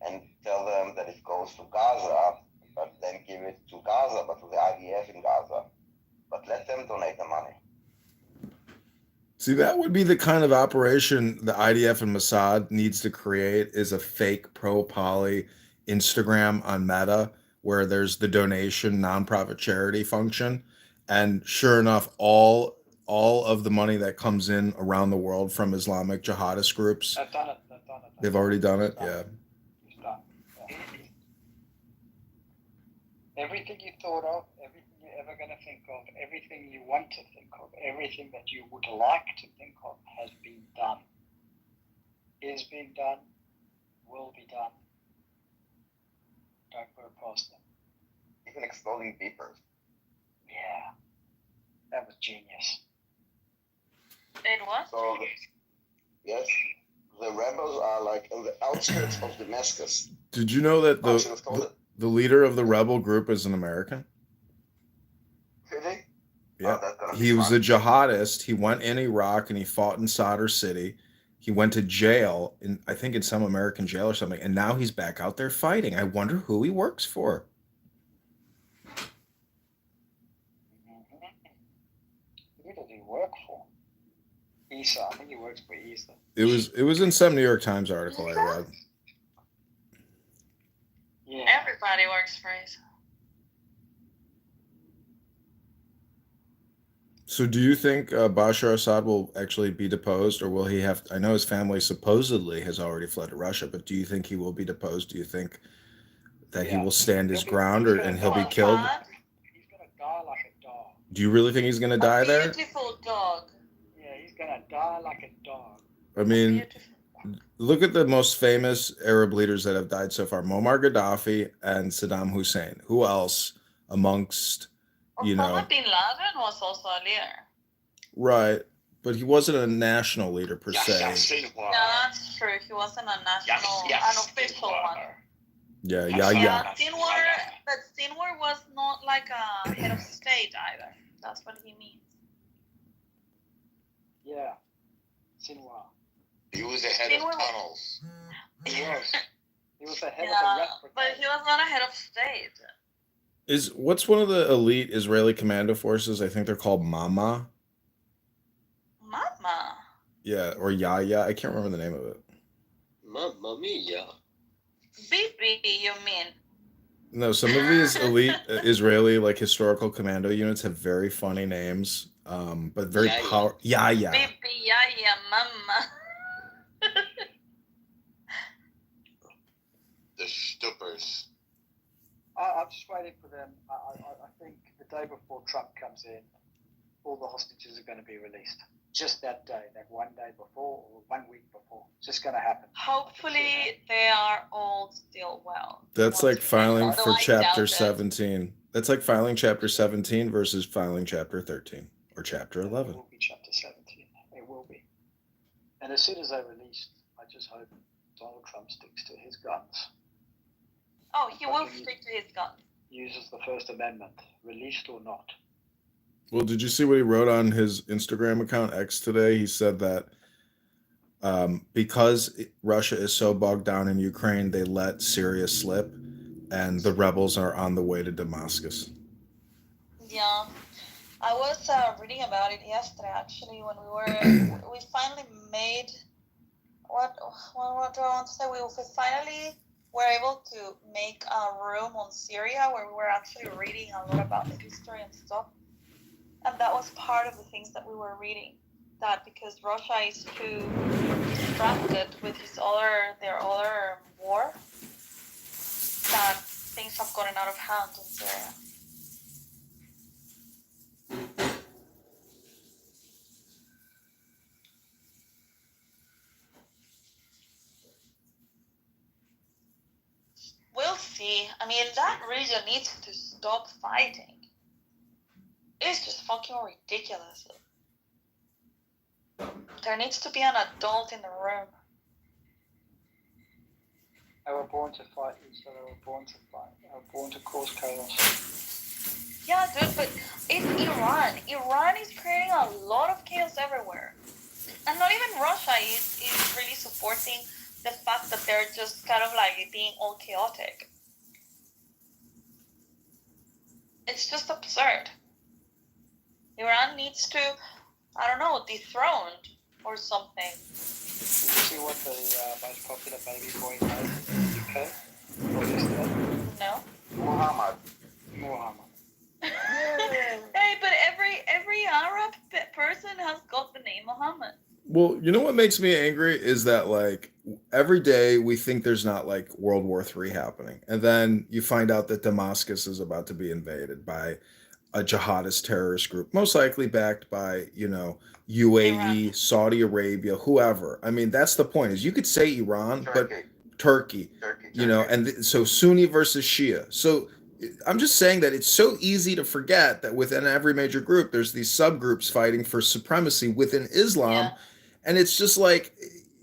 and tell them that it goes to Gaza, but then give it to Gaza, but to the IDF in Gaza. But let them donate the money. See, that would be the kind of operation the IDF and Mossad needs to create, is a fake pro-poly Instagram on Meta where there's the donation nonprofit charity function. And sure enough, all of the money that comes in around the world from Islamic jihadist groups. They've done it. They've already done it? Yeah. Everything you thought of, everything you're ever going to think of, everything you want to think of, everything that you would like to think of has been done, is being done, will be done. Don't put it past them. Even exploding beepers. Yeah, that was genius. It was? So, yes, the rebels are like on the outskirts of Damascus. Did you know that the leader of the rebel group is an American? Really? Yeah. Oh, he was a jihadist. He went in Iraq and he fought in Sadr City. He went to jail, I think in some American jail or something, and now he's back out there fighting. I wonder who he works for. Who does he work for? ESA. I think he works for ESA. It was in some New York Times article I read. Yeah. Everybody works for ESA. So do you think Bashar Assad will actually be deposed, or will he have... I know his family supposedly has already fled to Russia, but do you think he will be deposed? Do you think that he will stand his ground, and he'll be killed? He's going to die like a dog. Do you really think he's going to die there? Beautiful dog. Yeah, he's going to die like a dog. I mean, look at the most famous Arab leaders that have died so far. Muammar Gaddafi and Saddam Hussein. Who else amongst... Osama bin Laden was also a leader. Right, but he wasn't a national leader per se. Yeah, that's true. He wasn't a national, an official one. Yeah. Sinwar was not like a head of state either. That's what he means. Yeah. Sinwar. He was the head of tunnels. He was. He was the head of the Yeah, rep but brigade. he was not a head of state. What's one of the elite Israeli commando forces? I think they're called Mama. Mama. Yeah, or Yaya. I can't remember the name of it. Mamma mia. Bibi, you mean? No, some of these elite Israeli like historical commando units have very funny names, but very Yaya. power. Yaya. Bibi, Yaya, Mama. The Stuppers. I'm just waiting for them. I think the day before Trump comes in, all the hostages are going to be released. Just that day, that one day before or 1 week before. It's just going to happen. Hopefully, they are all still well. That's like filing Although for I chapter doubt it. 17. That's like filing chapter 17 versus filing chapter 13 or chapter 11. It will be chapter 17. It will be. And as soon as they're released, I just hope Donald Trump sticks to his guns. Oh, he will stick to his gun. Uses the First Amendment, released or not. Well, did you see what he wrote on his Instagram account X today? He said that because Russia is so bogged down in Ukraine, they let Syria slip, and the rebels are on the way to Damascus. Yeah, I was reading about it yesterday. Actually, when we finally made what do I want to say? We finally were able to make a room on Syria where we were actually reading a lot about the history and stuff. And that was part of the things that we were reading. That because Russia is too distracted with their other war, that things have gotten out of hand in Syria. We'll see. I mean, that region needs to stop fighting. It's just fucking ridiculous. There needs to be an adult in the room. They were born to fight, so they were born to fight. They were born to cause chaos. Yeah, dude, but it's Iran. Iran is creating a lot of chaos everywhere. And not even Russia is really supporting the fact that they're just kind of like being all chaotic. It's just absurd. Iran needs to, I don't know, dethroned or something. Did you see what the most popular baby boy has in the UK? Or yesterday? No? Muhammad. Hey, but every Arab person has got the name Muhammad. Well, you know what makes me angry is that like every day we think there's not like World War III happening, and then you find out that Damascus is about to be invaded by a jihadist terrorist group, most likely backed by, UAE, Iran. Saudi Arabia, whoever. I mean, that's the point. Is you could say Iran, but Turkey. So Sunni versus Shia. So I'm just saying that it's so easy to forget that within every major group, there's these subgroups fighting for supremacy within Islam. Yeah. And it's just like,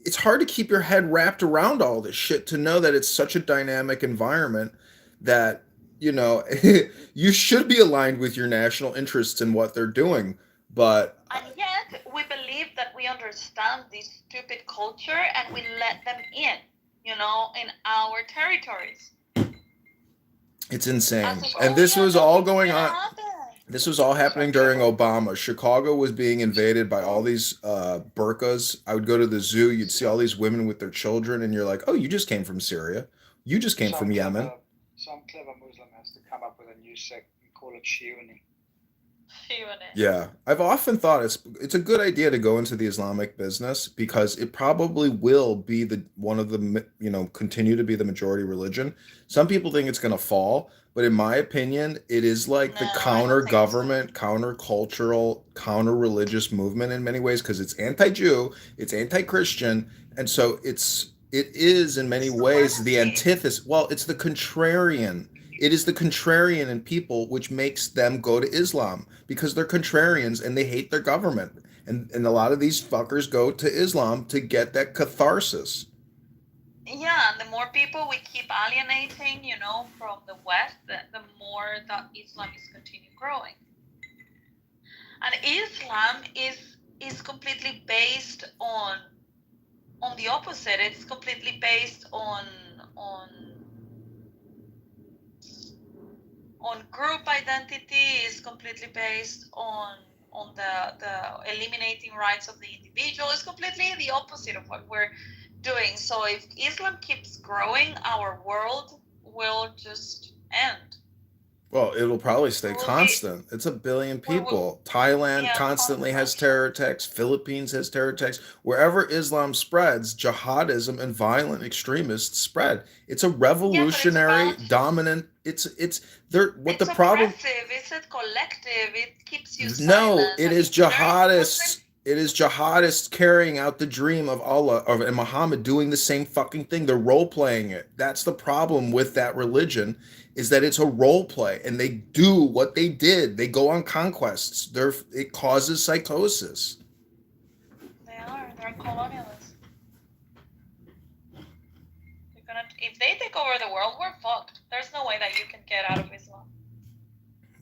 it's hard to keep your head wrapped around all this shit to know that it's such a dynamic environment that, you should be aligned with your national interests in what they're doing. But And yet, we believe that we understand this stupid culture and we let them in, in our territories. it's insane. As if, And this was all going on. happen. This was all happening during Obama. Chicago was being invaded by all these burqas. I would go to the zoo. You'd see all these women with their children, and you're like, oh, you just came from Syria. You just came from Yemen. Some clever Muslim has to come up with a new sect and call it Shiuni. Yeah, I've often thought it's a good idea to go into the Islamic business because it probably will be continue to be the majority religion. Some people think it's going to fall, but in my opinion, it is like the counter-government, counter-cultural, counter-religious movement in many ways because it's anti-Jew, it's anti-Christian, and so it is in many ways the antithesis. Well, it's the contrarian. It is the contrarian in people which makes them go to Islam because they're contrarians and they hate their government. And a lot of these fuckers go to Islam to get that catharsis. Yeah, and the more people we keep alienating, from the West, the more that Islam is continuing growing. And Islam is completely based on the opposite. It's completely based on group identity. Is completely based on the eliminating rights of the individual. It's completely the opposite of what we're doing. So if Islam keeps growing, our world will just end. Well, it'll probably stay We'll constant. It's a billion we will, people. Thailand yeah, constantly has constant. terror attacks. Philippines has terror attacks. Wherever Islam spreads, jihadism and violent extremists spread. It's a revolutionary, dominant. It's there. What It's the problem? oppressive. It's a collective. It keeps you No, silent. it I is mean, there is jihadists. It is jihadists carrying out the dream of Allah and Muhammad doing the same fucking thing. They're role playing it. That's the problem with that religion, is that it's a role play, and they do what they did. They go on conquests. It causes psychosis. They're colonialists. If they take over the world, we're fucked. There's no way that you can get out of Islam.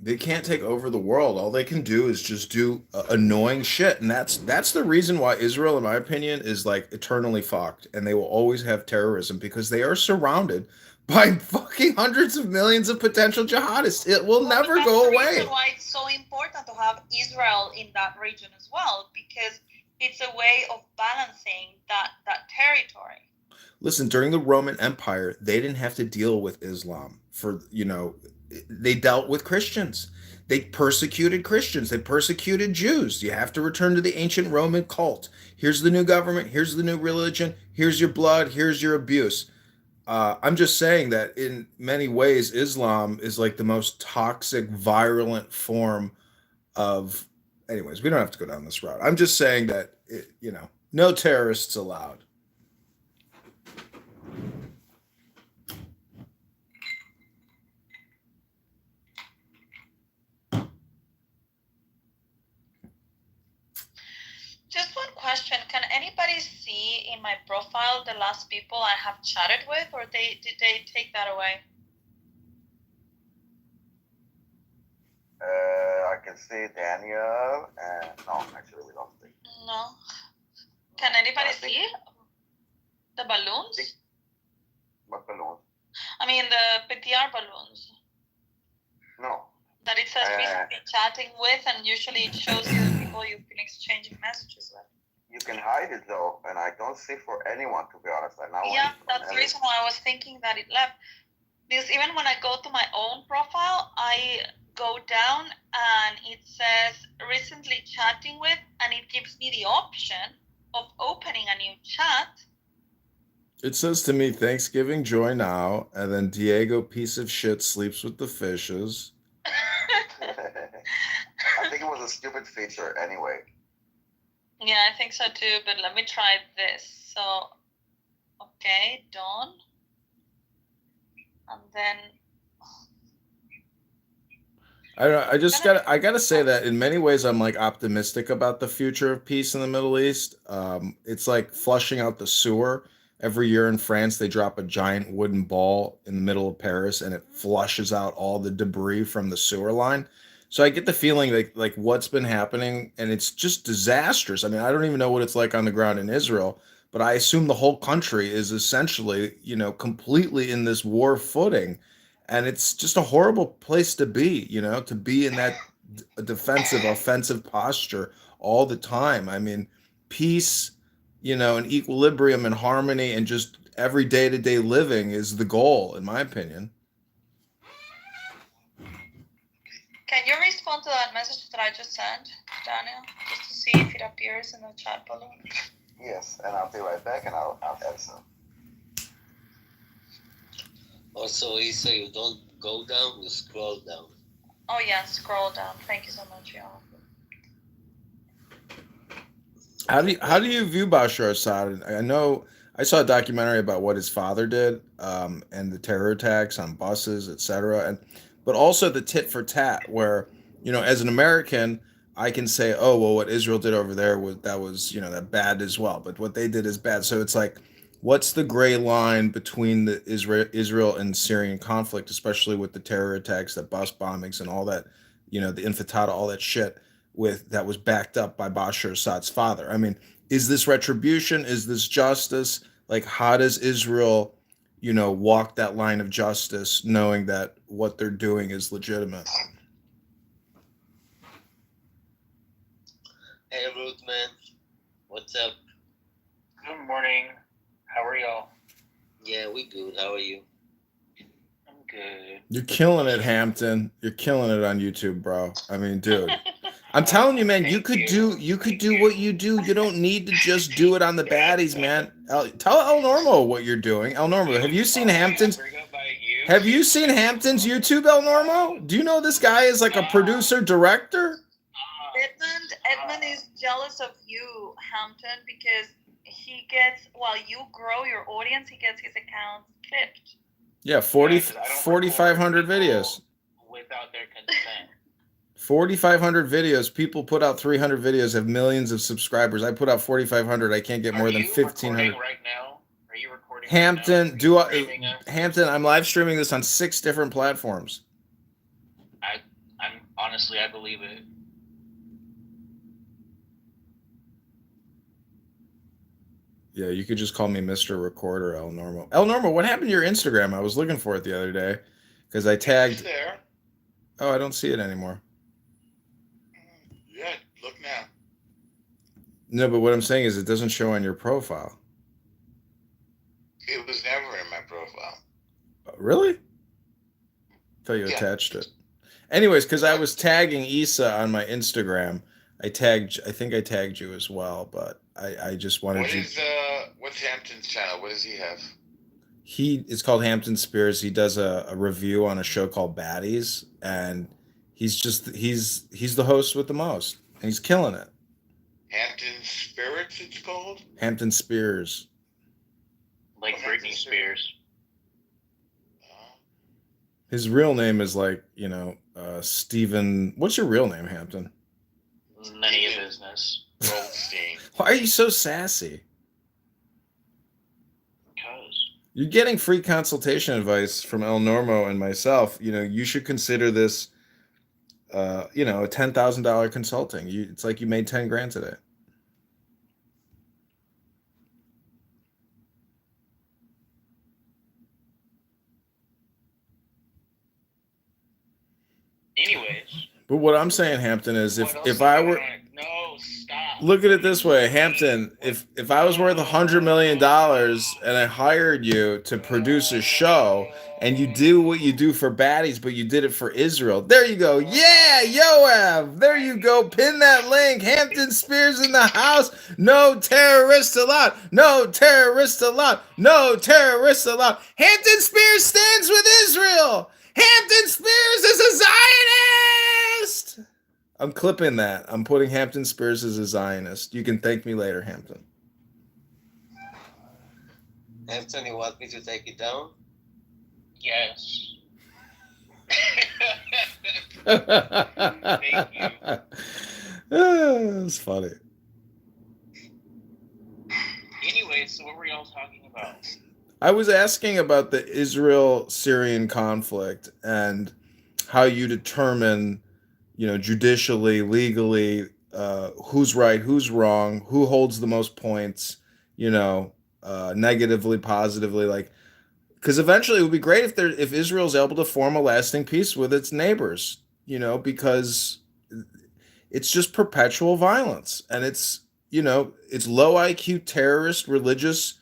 They can't take over the world. All they can do is just do annoying shit, and that's the reason why Israel, in my opinion, is like eternally fucked, and they will always have terrorism because they are surrounded by fucking hundreds of millions of potential jihadists. It will never go away. That's the reason why it's so important to have Israel in that region as well, because it's a way of balancing that territory. Listen, during the Roman Empire, they didn't have to deal with Islam they dealt with Christians. They persecuted Christians. They persecuted Jews. You have to return to the ancient Roman cult. Here's the new government. Here's the new religion. Here's your blood. Here's your abuse. I'm just saying that in many ways, Islam is like the most toxic, virulent form of. Anyways, we don't have to go down this route. I'm just saying that, no terrorists allowed. Just one question. Can anybody see in my profile the last people I have chatted with, or did they take that away? I can see Daniel, and no, actually we don't see. No. Can anybody see the balloons? What balloons? I mean the PTR balloons. No. That it says recently chatting with, and usually it shows you the people you've been exchanging messages with. You can hide it though, and I don't see for anyone, to be honest. That's the reason why I was thinking that it left. Because even when I go to my own profile, I go down and it says recently chatting with, and it gives me the option of opening a new chat. It says to me, Thanksgiving joy now, and then Diego piece of shit sleeps with the fishes. I think it was a stupid feature anyway. Yeah, I think so too, but let me try this. So, okay, done. And then I gotta say that in many ways I'm like optimistic about the future of peace in the Middle East. It's like flushing out the sewer. Every year in France, they drop a giant wooden ball in the middle of Paris, and it flushes out all the debris from the sewer line. So I get the feeling like what's been happening, and it's just disastrous. I mean, I don't even know what it's like on the ground in Israel, but I assume the whole country is essentially, completely in this war footing. And it's just a horrible place to be, to be in that defensive, offensive posture all the time. I mean, peace, and equilibrium and harmony and just every day-to-day living is the goal, in my opinion. Can you respond to that message that I just sent, Daniel, just to see if it appears in the chat balloon? Yes, and I'll be right back, and I'll answer. Also, Isa, you don't go down, you scroll down. Oh yeah, scroll down. Thank you so much, y'all. How do you view Bashar Assad? I know I saw a documentary about what his father did, and the terror attacks on buses, etc. But also the tit for tat, where as an American, I can say, oh well, what Israel did over there was that bad as well. But what they did is bad. So it's like, what's the gray line between the Israel and Syrian conflict, especially with the terror attacks, the bus bombings, and all that, the intifada, all that shit? that was backed up by Bashar Assad's father. I mean, is this retribution? Is this justice? Like, how does Israel, walk that line of justice, knowing that what they're doing is legitimate? Hey, Ruth, man. What's up? Good morning. How are y'all? Yeah, we good. How are you? I'm good. You're killing it, Hampton. You're killing it on YouTube, bro. I mean, dude. I'm telling you, man, you could do what you do. You don't need to just do it on the baddies, man. Tell El Normo what you're doing. El Normo, have you seen Hampton's YouTube, El Normo? Do you know this guy is like a producer director? Edmund is jealous of you, Hampton, because he gets, while you grow your audience, he gets his account clipped. Yeah, 4,500 videos. Without their consent. 4,500 videos. People put out 300 videos, have millions of subscribers. I put out 4,500. I can't get more than 1,500. Right now? Are you recording? Hampton, Right now? Hampton, I'm live streaming this on 6 different platforms. I'm honestly, I believe it. Yeah, you could just call me Mr. Recorder, El Normo. El Normo, what happened to your Instagram? I was looking for it the other day because I tagged. It's there. Oh, I don't see it anymore. Yeah, look now. No, but what I'm saying is it doesn't show on your profile. It was never in my profile. Really? I thought you attached it. Anyways, because I was tagging Issa on my Instagram. I think I tagged you as well, but I just wanted you. What's Hampton's channel? What does he have? It's called Hampton Spears. He does a review on a show called Baddies, and he's the host with the most, and he's killing it. Hampton Spirits, it's called? Hampton Spears. Like Britney Spears. His real name is Stephen. What's your real name, Hampton? None of your business. Goldstein. Why are you so sassy? Because. You're getting free consultation advice from El Normo and myself. You should consider this, a $10,000 consulting. It's like you made 10 grand today. Anyways. But what I'm saying, Hampton, is if I were. No, stop. Look at it this way, Hampton. If I was worth $100 million and I hired you to produce a show and you do what you do for baddies, but you did it for Israel, there you go. Yeah, Yoav. There you go. Pin that link. Hampton Spears in the house. No terrorists allowed. No terrorists allowed. No terrorists allowed. Hampton Spears stands with Israel. Hampton Spears is a Zionist. I'm clipping that. I'm putting Hampton Spears as a Zionist. You can thank me later, Hampton. Hampton, you want me to take it down? Yes. Thank you. That's funny. Anyway, so what were y'all talking about? I was asking about the Israel-Syrian conflict and how you determine, judicially, legally, who's right, who's wrong, who holds the most points, negatively, positively, because eventually it would be great if Israel's able to form a lasting peace with its neighbors, because it's just perpetual violence, and it's low IQ terrorist, religious,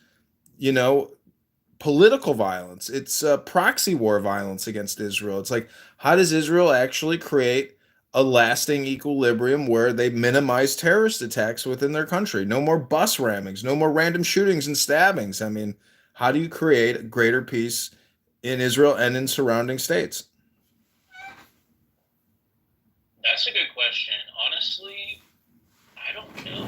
political violence. It's proxy war violence against Israel. It's like, how does Israel actually create a lasting equilibrium where they minimize terrorist attacks within their country? No more bus rammings, no more random shootings and stabbings. I mean, how do you create greater peace in Israel and in surrounding states? That's a good question. Honestly, I don't know.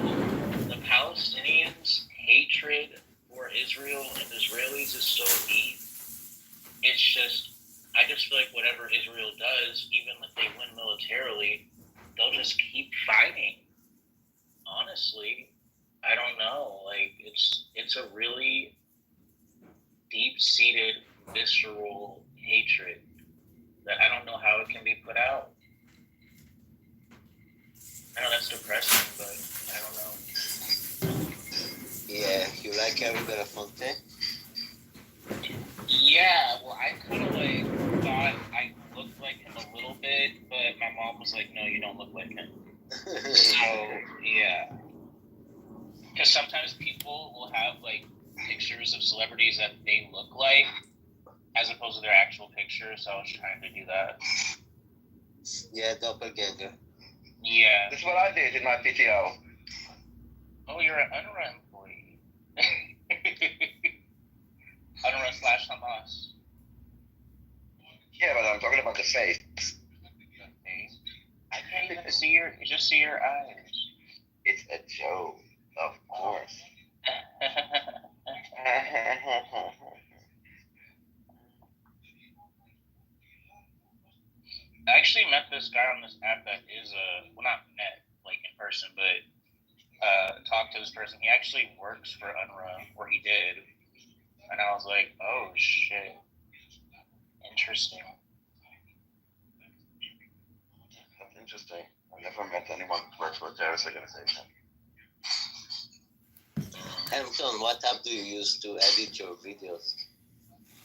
The Palestinians' hatred for Israel and Israelis is so deep. It's just, I just feel like whatever Israel does, even if they win militarily, they'll just keep fighting. Honestly, I don't know. It's a really deep-seated, visceral hatred that I don't know how it can be put out. I depressing, but I don't know. Yeah, you like Harry Belafonte? Yeah, well, I kind of like thought I looked like him a little bit, but my mom was like, "No, you don't look like him." So yeah, because sometimes people will have like pictures of celebrities that they look like, as opposed to their actual picture. So I was trying to do that. Yeah, doppelganger. Yeah. That's what I did in my PTO. Oh, you're an UNRWA employee. UNRWA / Hamas. Yeah, but I'm talking about the face. I can't even see your eyes. It's a joke, of course. I actually met this guy on this app that is well, not met like in person, but talked to this person. He actually works for UNRWA, or he did, and I was like, oh shit, interesting. That's interesting. I've never met anyone who works for a terrorist organization. Hampton, what app do you use to edit your videos?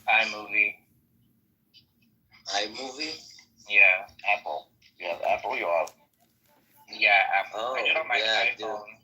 iMovie. iMovie? Yeah. Apple. You have Apple, you have. Yeah, Apple. Oh, I did on my yeah, iPhone.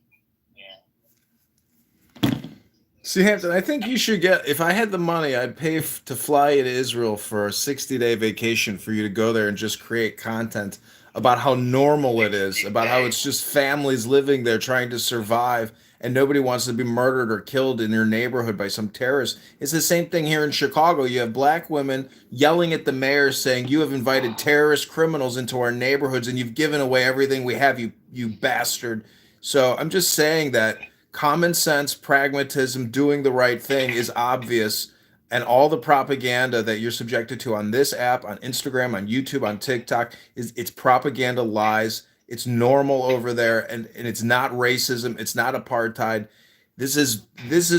See, Hampton, I think you should get. If I had the money, I'd pay to fly you to Israel for a 60-day vacation for you to go there and just create content about how normal it is, about how it's just families living there trying to survive, and nobody wants to be murdered or killed in your neighborhood by some terrorist. It's the same thing here in Chicago. You have black women yelling at the mayor saying, "You have invited terrorist criminals into our neighborhoods, and you've given away everything we have, you bastard." So I'm just saying that common sense, pragmatism, doing the right thing is obvious, and all the propaganda that you're subjected to on this app, on Instagram, on YouTube, on TikTok, it's propaganda, lies. It's normal over there, and it's not racism, it's not apartheid. This is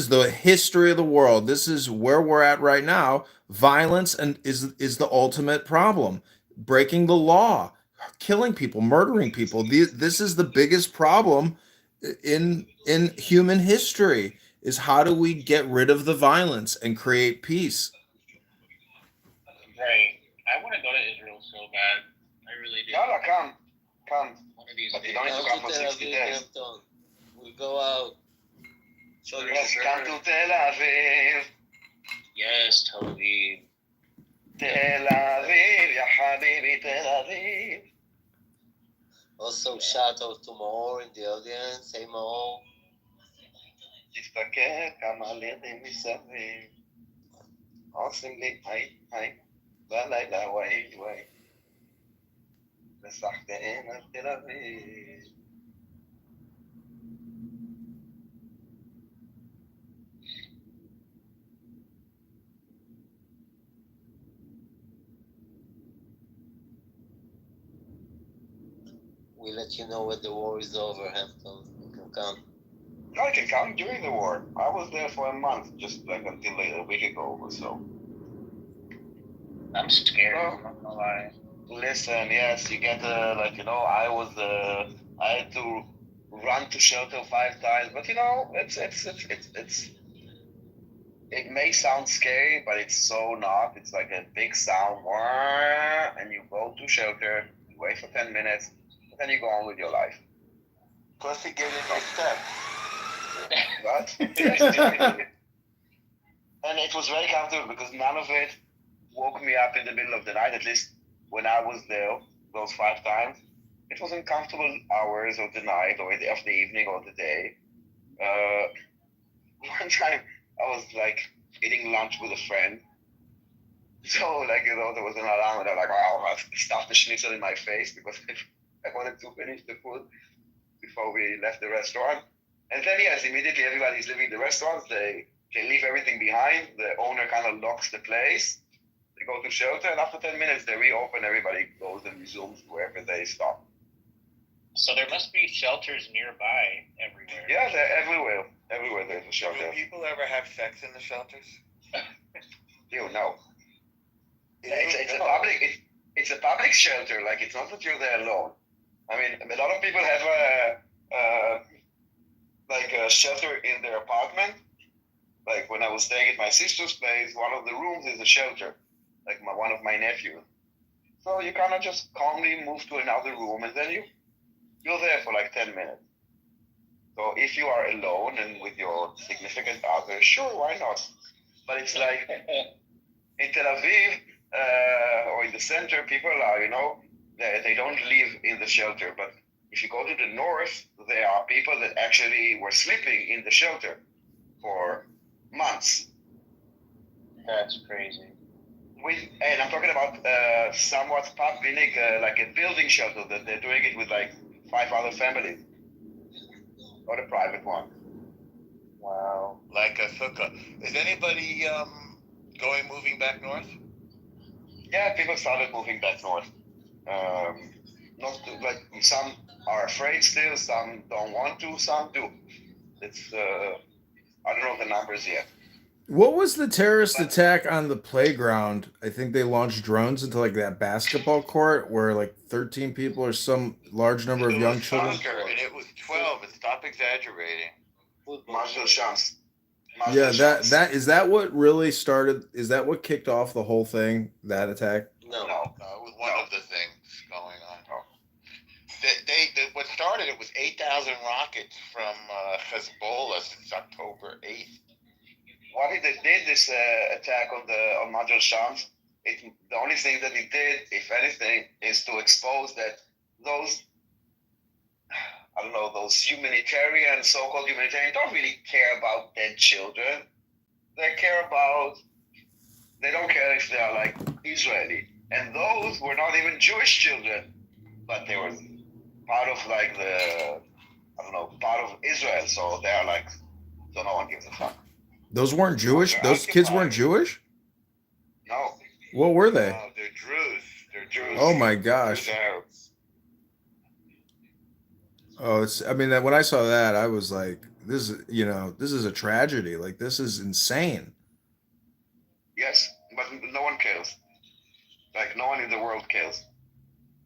the history of the world. This is where we're at right now. Violence and is the ultimate problem. Breaking the law, killing people, murdering people. This is the biggest problem in human history, is how do we get rid of the violence and create peace. Right. I want to go to Israel so bad. I really do. No, come. One of these But you days. don't need to come for 60 days. We'll go out. Yes, come to Tel Aviv. Yes, Tel Aviv. Tel Aviv, ya habibi, Tel Aviv. Also, shout out to Maor in the audience. Hey, Maor. תסתכל כמה לידים מסביב. עושים לי היי, בלילה וואי. וסחטיין על תל אביב. We'll let you know when the war is over, Hampton. You can come. No, I can come during the war. I was there for a month, just like until a week ago or so. I'm scared. I'm not gonna lie. Listen, yes, you get I had to run to shelter 5 times, but it may sound scary, but it's so not. It's like a big sound, and you go to shelter, you wait for 10 minutes, and then you go on with your life. Plus, he gave you no step. But and it was very comfortable because none of it woke me up in the middle of the night. At least when I was there, those 5 times, it was uncomfortable hours of the night or of the evening or the day. One time I was like eating lunch with a friend. So there was an alarm and I'm like, wow, I stuffed the schnitzel in my face because I wanted to finish the food before we left the restaurant. And then yes, immediately everybody's leaving the restaurants. They leave everything behind. The owner kind of locks the place. They go to shelter, and after 10 minutes they reopen. Everybody goes and resumes wherever they stop. So there must be shelters nearby everywhere. Yeah, they're everywhere. Everywhere there's a shelter. Do people ever have sex in the shelters? You know. It's a public shelter. Like, it's not that you're there alone. I mean, a lot of people have shelter in their apartment. Like when I was staying at my sister's place, one of the rooms is a shelter, like one of my nephews. So you kind of just calmly move to another room, and then you're there for like 10 minutes. So if you are alone and with your significant other, sure, why not? But it's like in Tel Aviv or in the center, people are, they don't live in the shelter. But if you go to the north, there are people that actually were sleeping in the shelter for months. That's crazy. And I'm talking about somewhat public, like a building shelter that they're doing it with like 5 other families, or the private one. Wow. Like a sukkah. Is anybody moving back north? Yeah, people started moving back north. Not like some are afraid still, some don't want to, some do. It's I don't know the numbers yet. What was the terrorist attack on the playground? I think they launched drones into like that basketball court where like 13 people or some large number of young children. And it was 12. And stop exaggerating. Marshall Shams. Yeah, that is that what really started? Is that what kicked off the whole thing? That attack? No, it was one of the things going on. What started it was 8,000 rockets from Hezbollah since October 8th. Why they did this attack on Major Shams? The only thing that it did, if anything, is to expose that those humanitarian, so-called humanitarian, don't really care about dead children. They don't care if they are like Israeli. And those were not even Jewish children, but they were part of like part of Israel. So they are like, so no one gives a fuck. Those weren't Jewish? Those kids weren't Jewish? No. What were they? No, they're Druze. They're Druze. Oh my gosh. Druze Arabs. Oh, when I saw that, I was like, this is a tragedy. Like, this is insane. Yes, but no one cares. Like, no one in the world cares.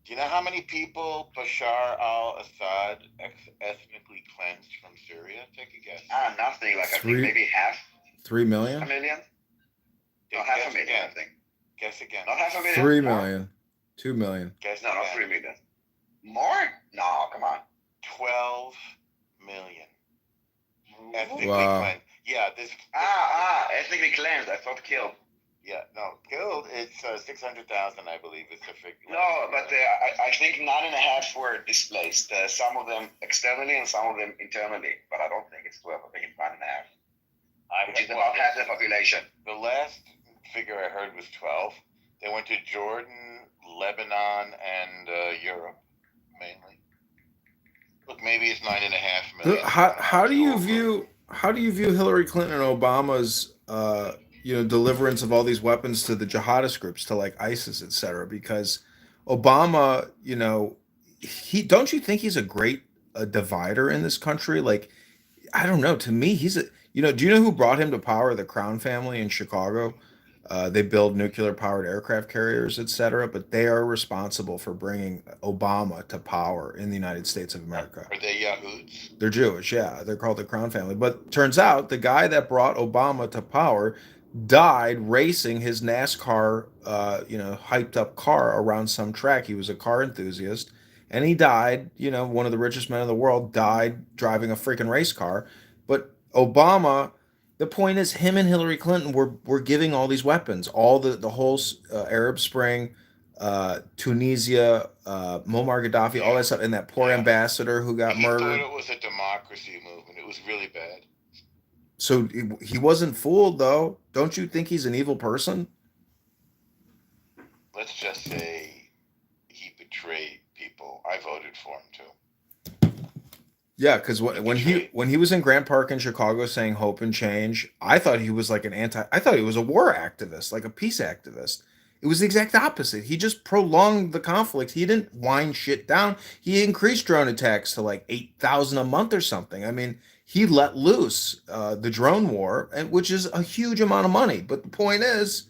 Do you know how many people Bashar al-Assad ethnically cleansed from Syria? Take a guess. Nothing. Like, I think maybe half. 3 million? A million? No, Guess half a million, again. I think. Guess again. Not half a million? 3 million. 2 million. Guess No, again. not 3 million. More? No, come on. 12 million. Ethnically Wow. cleansed. Yeah, this. Ethnically cleansed. I thought killed. Yeah, no, killed. It's 600,000, I believe, is the figure. No, but I think 9.5 were displaced. Some of them externally and some of them internally. But I don't think it's 12. I think it's 9.5. Which is about half the population. The last figure I heard was 12. They went to Jordan, Lebanon, and Europe, mainly. Look, maybe it's 9.5 million. How do you view Hillary Clinton and Obama's deliverance of all these weapons to the jihadist groups, to like ISIS, etc.? Because Obama, don't you think he's a great divider in this country? Like, I don't know. To me, he's do you know who brought him to power? The Crown family in Chicago. They build nuclear-powered aircraft carriers, etc. But they are responsible for bringing Obama to power in the United States of America. Are they Yahoos? They're Jewish, yeah. They're called the Crown family. But turns out the guy that brought Obama to power died racing his NASCAR, hyped-up car around some track. He was a car enthusiast, and he died. One of the richest men in the world died driving a freaking race car. But Obama. The point is, him and Hillary Clinton were giving all these weapons, all the whole Arab Spring, Tunisia, Muammar Gaddafi, all that stuff, and that poor ambassador who got murdered. Thought it was a democracy movement. It was really bad. So he wasn't fooled, though. Don't you think he's an evil person? Let's just say he betrayed people. I voted for him too. Yeah, because when he was in Grant Park in Chicago saying hope and change, I thought he was like I thought he was a war activist, like a peace activist. It was the exact opposite. He just prolonged the conflict. He didn't wind shit down. He increased drone attacks to like 8,000 a month or something. I mean, he let loose the drone war, which is a huge amount of money. But the point is,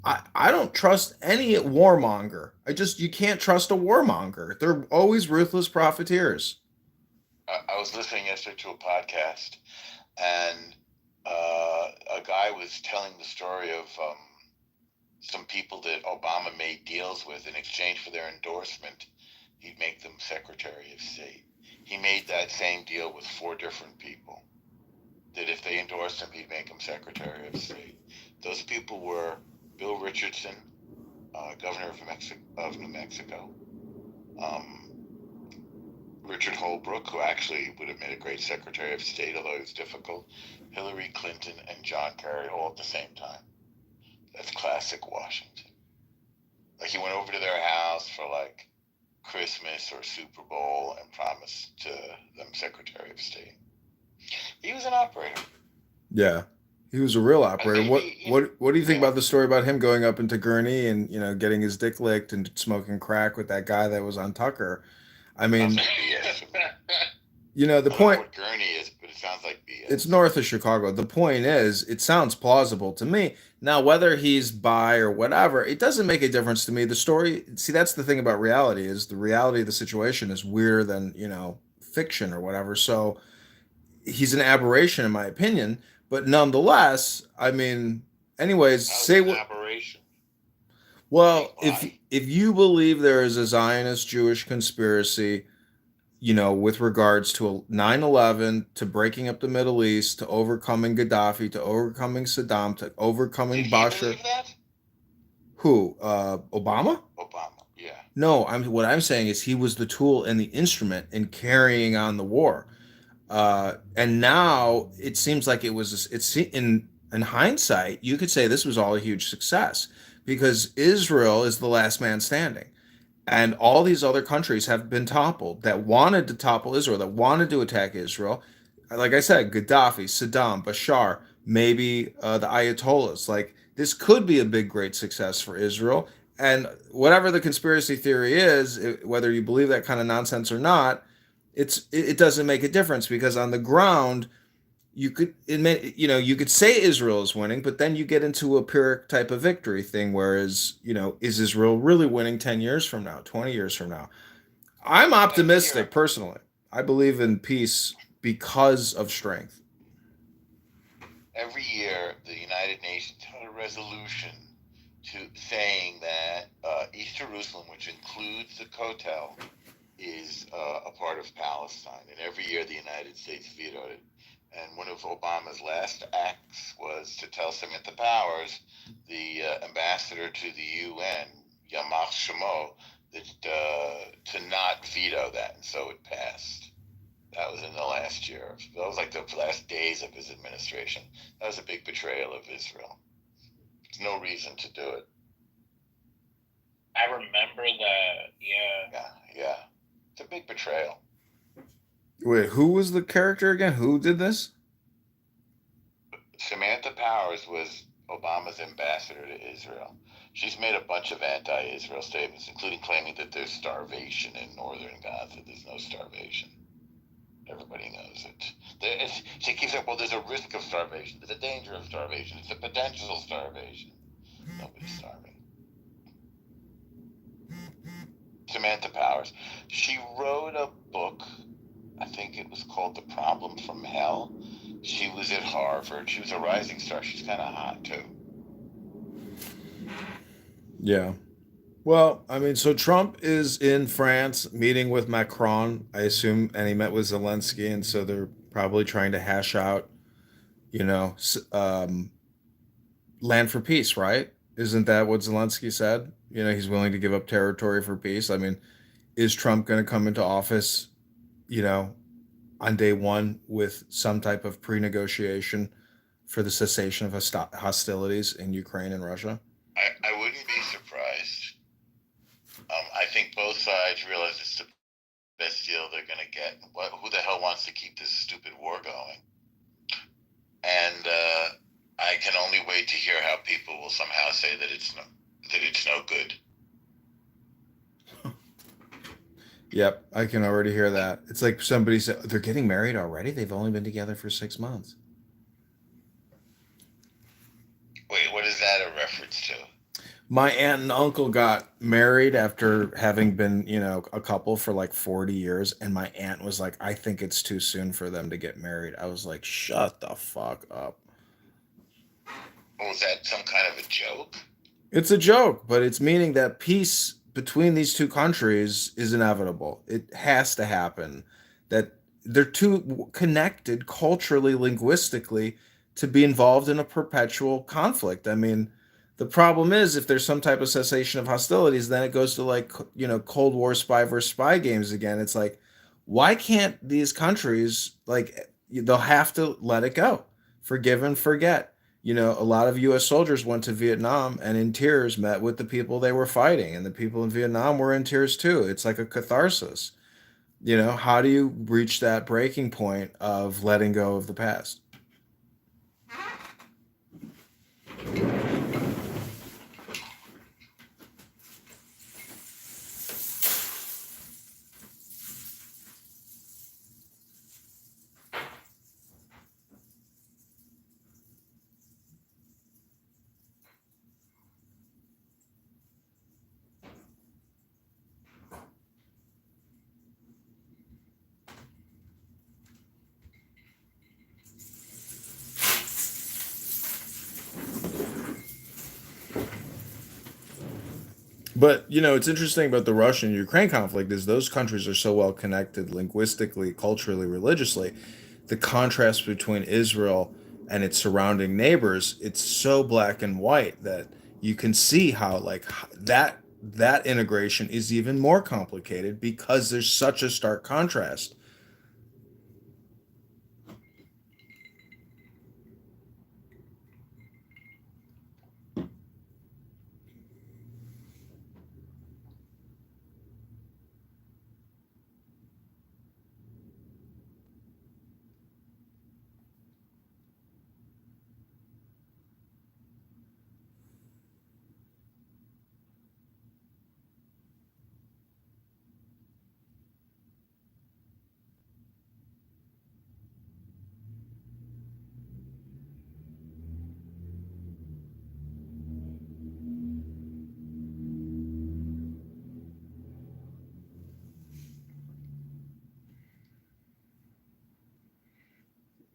I don't trust any warmonger. You can't trust a warmonger. They're always ruthless profiteers. I was listening yesterday to a podcast, and a guy was telling the story of some people that Obama made deals with in exchange for their endorsement. He'd make them Secretary of State. He made that same deal with 4 different people, that if they endorsed him, he'd make them Secretary of State. Those people were Bill Richardson, governor of New Mexico, Richard Holbrooke, who actually would have made a great Secretary of State, although it was difficult, Hillary Clinton, and John Kerry all at the same time. That's classic Washington. Like, he went over to their house for like Christmas or Super Bowl and promised to them Secretary of State. He was an operator. Yeah, he was a real operator. What do you think about the story about him going up into Gurney and getting his dick licked and smoking crack with that guy that was on Tucker? I mean, the point. I don't know what Gurney is, but it sounds like BS. It's north of Chicago. The point is, it sounds plausible to me. Now, whether he's bi or whatever, it doesn't make a difference to me. The story, see, that's the thing about reality, is the reality of the situation is weirder than, fiction or whatever. So he's an aberration, in my opinion. But nonetheless, I mean, anyways, say what. Aberration. Well, if you believe there is a Zionist Jewish conspiracy, with regards to 9/11, to breaking up the Middle East, to overcoming Gaddafi, to overcoming Saddam, to overcoming Bashar. Believe that? Who? Obama? Obama, yeah. No, what I'm saying is he was the tool and the instrument in carrying on the war. And now it seems like it's in hindsight, you could say this was all a huge success because Israel is the last man standing. And all these other countries have been toppled that wanted to topple Israel, that wanted to attack Israel. Like I said, Gaddafi, Saddam, Bashar, maybe the Ayatollahs. Like, this could be a big, great success for Israel. And whatever the conspiracy theory is, whether you believe that kind of nonsense or not, it doesn't make a difference because on the ground, you could say Israel is winning, but then you get into a Pyrrhic type of victory thing, whereas, is Israel really winning 10 years from now, 20 years from now? I'm optimistic, personally. I believe in peace because of strength. Every year, the United Nations had a resolution saying that East Jerusalem, which includes the Kotel, is a part of Palestine. And every year, the United States vetoed it. And one of Obama's last acts was to tell Samantha Powers, the ambassador to the UN, Yamach Shemo, that to not veto that, and so it passed. That was in the last year. That was like the last days of his administration. That was a big betrayal of Israel. There's no reason to do it. I remember that, yeah. Yeah. It's a big betrayal. Wait, who was the character again? Who did this? Samantha Powers was Obama's ambassador to Israel. She's made a bunch of anti-Israel statements, including claiming that there's starvation in northern Gaza. There's no starvation. Everybody knows it. She keeps saying, well, there's a risk of starvation. There's a danger of starvation. It's a potential starvation. Nobody's starving. Samantha Powers. She wrote a book. I think it was called The Problem from Hell. She was at Harvard. She was a rising star. She's kind of hot, too. Yeah. Well, I mean, so Trump is in France meeting with Macron, I assume, and he met with Zelensky, and so they're probably trying to hash out, land for peace, right? Isn't that what Zelensky said? He's willing to give up territory for peace. I mean, is Trump going to come into office on day one with some type of pre-negotiation for the cessation of hostilities in Ukraine and Russia? I wouldn't be surprised. I think both sides realize it's the best deal they're going to get. Who the hell wants to keep this stupid war going? And I can only wait to hear how people will somehow say that it's no good. Yep, I can already hear that. It's like somebody said, they're getting married already? They've only been together for 6 months. Wait, what is that a reference to? My aunt and uncle got married after having been, a couple for like 40 years. And my aunt was like, I think it's too soon for them to get married. I was like, shut the fuck up. Or was that some kind of a joke? It's a joke, but it's meaning that peace between these two countries is inevitable. It has to happen. That they're too connected culturally, linguistically, to be involved in a perpetual conflict. I mean, the problem is if there's some type of cessation of hostilities, then it goes to like, Cold War spy versus spy games again. It's like, why can't these countries, like, they'll have to let it go, forgive and forget. A lot of U.S. soldiers went to Vietnam and in tears met with the people they were fighting, and the people in Vietnam were in tears too. It's like a catharsis. How do you reach that breaking point of letting go of the past? But it's interesting about the Russian-Ukraine conflict is those countries are so well connected linguistically, culturally, religiously. The contrast between Israel and its surrounding neighbors, it's so black and white that you can see how like that integration is even more complicated because there's such a stark contrast.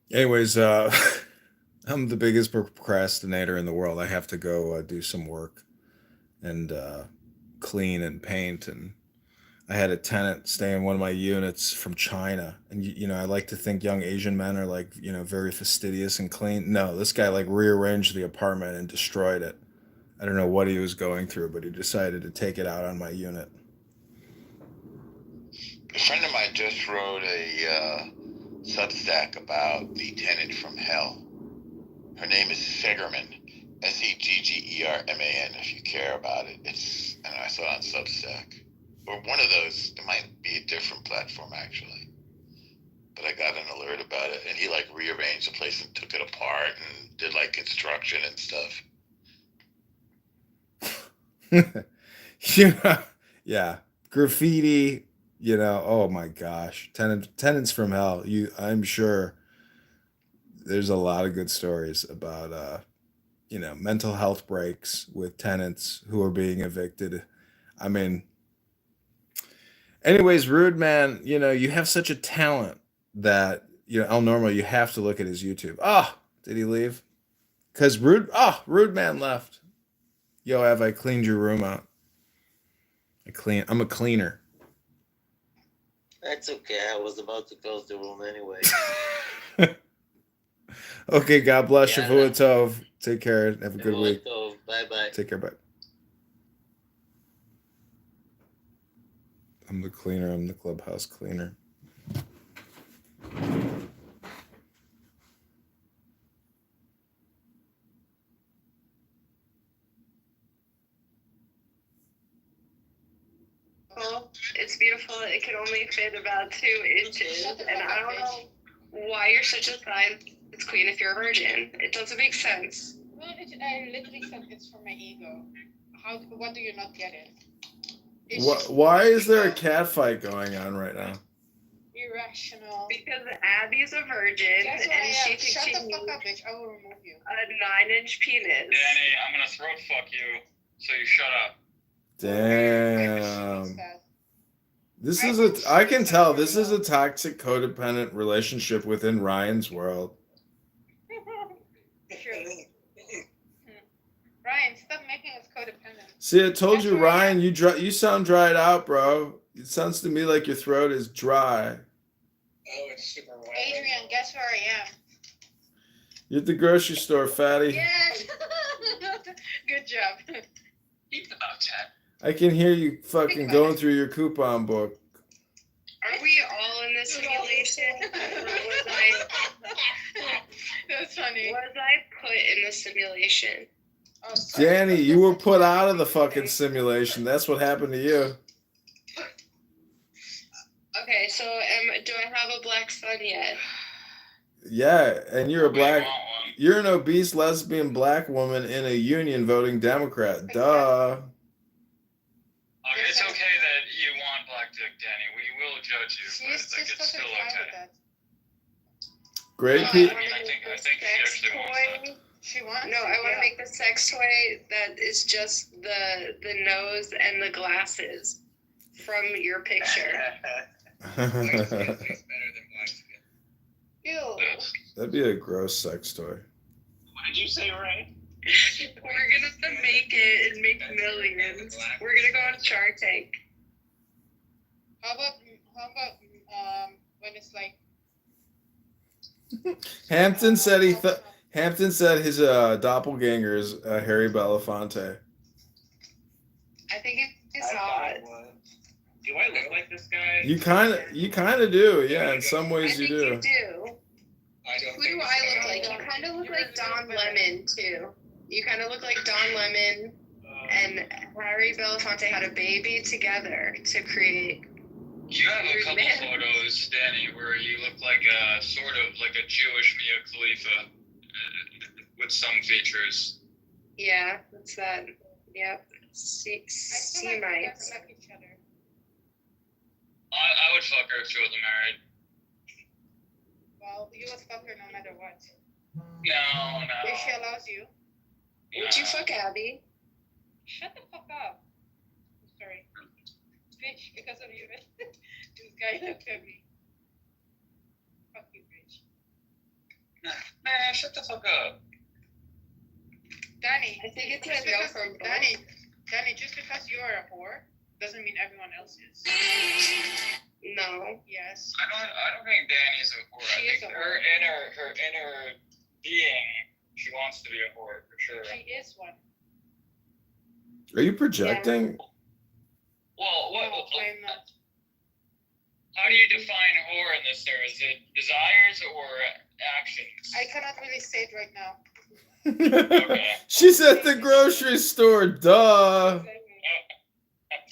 Anyways, I'm the biggest procrastinator in the world. I have to go do some work and clean and paint. And I had a tenant stay in one of my units from China. And, I like to think young Asian men are like, very fastidious and clean. No, this guy like rearranged the apartment and destroyed it. I don't know what he was going through, but he decided to take it out on my unit. A friend of mine just wrote a Substack about the tenant from hell. Her name is Segerman, Seggerman. If you care about it, and I saw it on Substack or one of those. It might be a different platform actually, but I got an alert about it, and he like rearranged the place and took it apart and did like construction and stuff. Yeah, graffiti. Oh my gosh, tenants from hell. I'm sure there's a lot of good stories about mental health breaks with tenants who are being evicted. I mean, anyways, Rude Man, you have such a talent that El Normo, you have to look at his YouTube. Oh, did he leave? Because Rude Man left. Yo, have I cleaned your room out? I'm a cleaner. That's okay. I was about to close the room anyway. Okay, God bless you. Tov. Take care. Have a good week. Bye-bye. Take care. Bye. I'm the cleaner. I'm the clubhouse cleaner. It's beautiful. It can only fit about 2 inches. And I don't know why you're such a science queen if you're a virgin. It doesn't make sense. No, I literally said it's for my ego. What do you not get it? Why is there a cat fight going on right now? Irrational. Because Abby's a virgin and she thinks Shut she the fuck needs up, bitch. I will remove you. a 9-inch penis. Danny, I'm gonna throat fuck you. So you shut up. Damn. This is I can tell this is a toxic codependent relationship within Ryan's world. Ryan, stop making us codependent. See, I told you, Ryan, you sound dried out, bro. It sounds to me like your throat is dry. Oh, it's super wet. Adrian, guess where I am? You're at the grocery store, fatty. Yeah. Good job. Keep about 10. I can hear you fucking going through your coupon book. Are we all in this simulation? That's funny. Was I put in the simulation? Oh, sorry. Danny, you were put out of the fucking simulation. That's what happened to you. Okay, so do I have a black sun yet? Yeah, and you're an obese lesbian black woman in a union voting Democrat. Duh. It's okay that you want black dick, Danny. We will judge you, but like, it's still okay. Great I people. mean, I think she actually wants that. She wants. No, I want to make the sex toy that is just the nose and the glasses from your picture. Ew. That'd be a gross sex toy. What did you say, Ray? We're gonna make it and make millions. We're gonna go on Shark Tank. How about when it's like Hampton said Hampton said his doppelganger is Harry Belafonte. I think it's hot. Do I look like this guy? You kind of do, yeah. In some ways, you do. You do. Who do I look like? You kind of look like Don Lemon too. You kind of look like Don Lemon and Harry Belafonte had a baby together to create. You have a couple photos, Danny, where you look like a sort of like a Jewish Mia Khalifa with some features. Yeah, that's that. Yep. See my. I would fuck her if she wasn't married. Well, you would fuck her no matter what. No. If she allows you. Would you fuck Abby? Shut the fuck up. I'm sorry. Bitch, because of you. This guy looked at me. Fuck you, bitch. Man, shut the fuck up. Danny, I think it's a no from both. Danny, just because you're a whore doesn't mean everyone else is. No. Yes. I don't think Danny's a whore. She I is think a her whore. inner being, she wants to be a whore for sure. She is one. Are you projecting? Well, what? No, I'm not. How do you define whore in this era? Is it desires or actions? I cannot really say it right now. Okay. She's at the grocery store. Duh.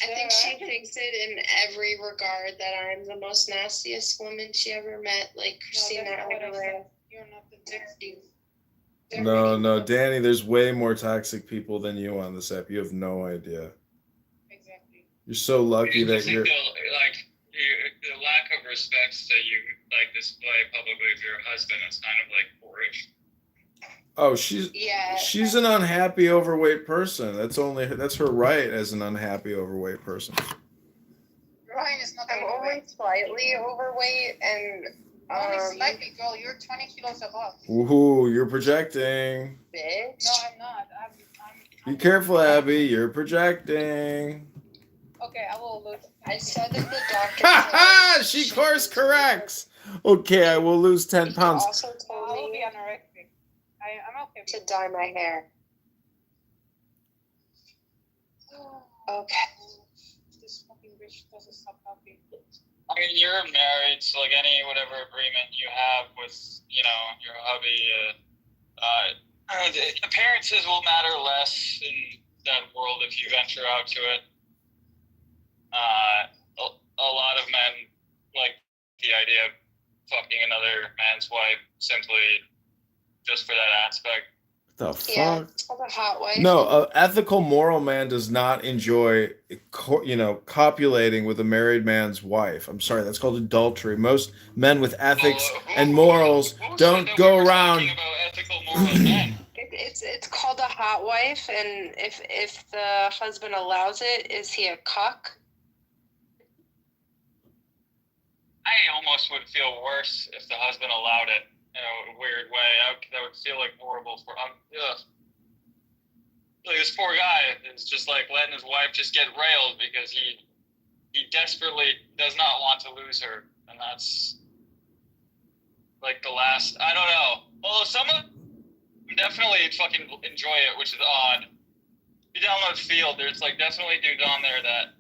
I think she thinks it in every regard that I'm the most nastiest woman she ever met, like Christina Aguilera. You're not the nastiest. No, Danny, there's way more toxic people than you on this app. You have no idea. Exactly. You're so lucky that you're. The lack of respect that you like display publicly to your husband is kind of like whorish. Oh, she's an unhappy overweight person. That's her right as an unhappy overweight person. Ryan is not. I'm only slightly overweight and. Only slightly, girl. You're 20 kilos above. Woohoo! You're projecting. Bitch. No, I'm not. Be careful, Abby. You're projecting. Okay, I will lose. I said that the doctor. Ha ha! She course corrects. Okay, I will lose 10 pounds. Also told I will me be anorexic. I'm okay with to it. dye my hair. Okay. This fucking bitch doesn't stop talking. I mean, you're married, so like any whatever agreement you have with, your hubby, the appearances will matter less in that world if you venture out to it. A lot of men like the idea of fucking another man's wife simply just for that aspect. The fuck? Yeah, it's called a hot wife. No, an ethical, moral man does not enjoy, copulating with a married man's wife. I'm sorry, that's called adultery. Most men with ethics and morals don't go around. It's called a hot wife, and if the husband allows it, is he a cuck? I almost would feel worse if the husband allowed it in a weird way. That would feel like horrible for like this poor guy is just like letting his wife just get railed because he desperately does not want to lose her, and that's like the last. I don't know. Although some of them definitely fucking enjoy it, which is odd. If you download Field, there's like definitely dudes on there that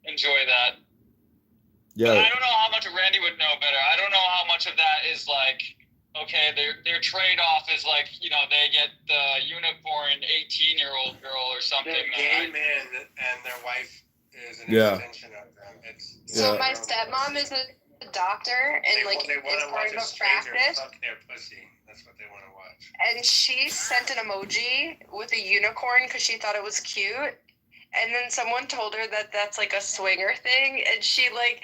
enjoy that. Yeah. But I don't know how much Randy would know better. I don't know how much of that is like, okay, their trade-off is like, you know, they get the unicorn 18-year-old girl or something. They're gay men, and their wife is an Yeah. extension of them. So my stepmom is a doctor, and they like want it's to part watch of a a stranger practice. fuck their pussy. That's what they want to watch. And she sent an emoji with a unicorn because she thought it was cute. And then someone told her that that's like a swinger thing, and she like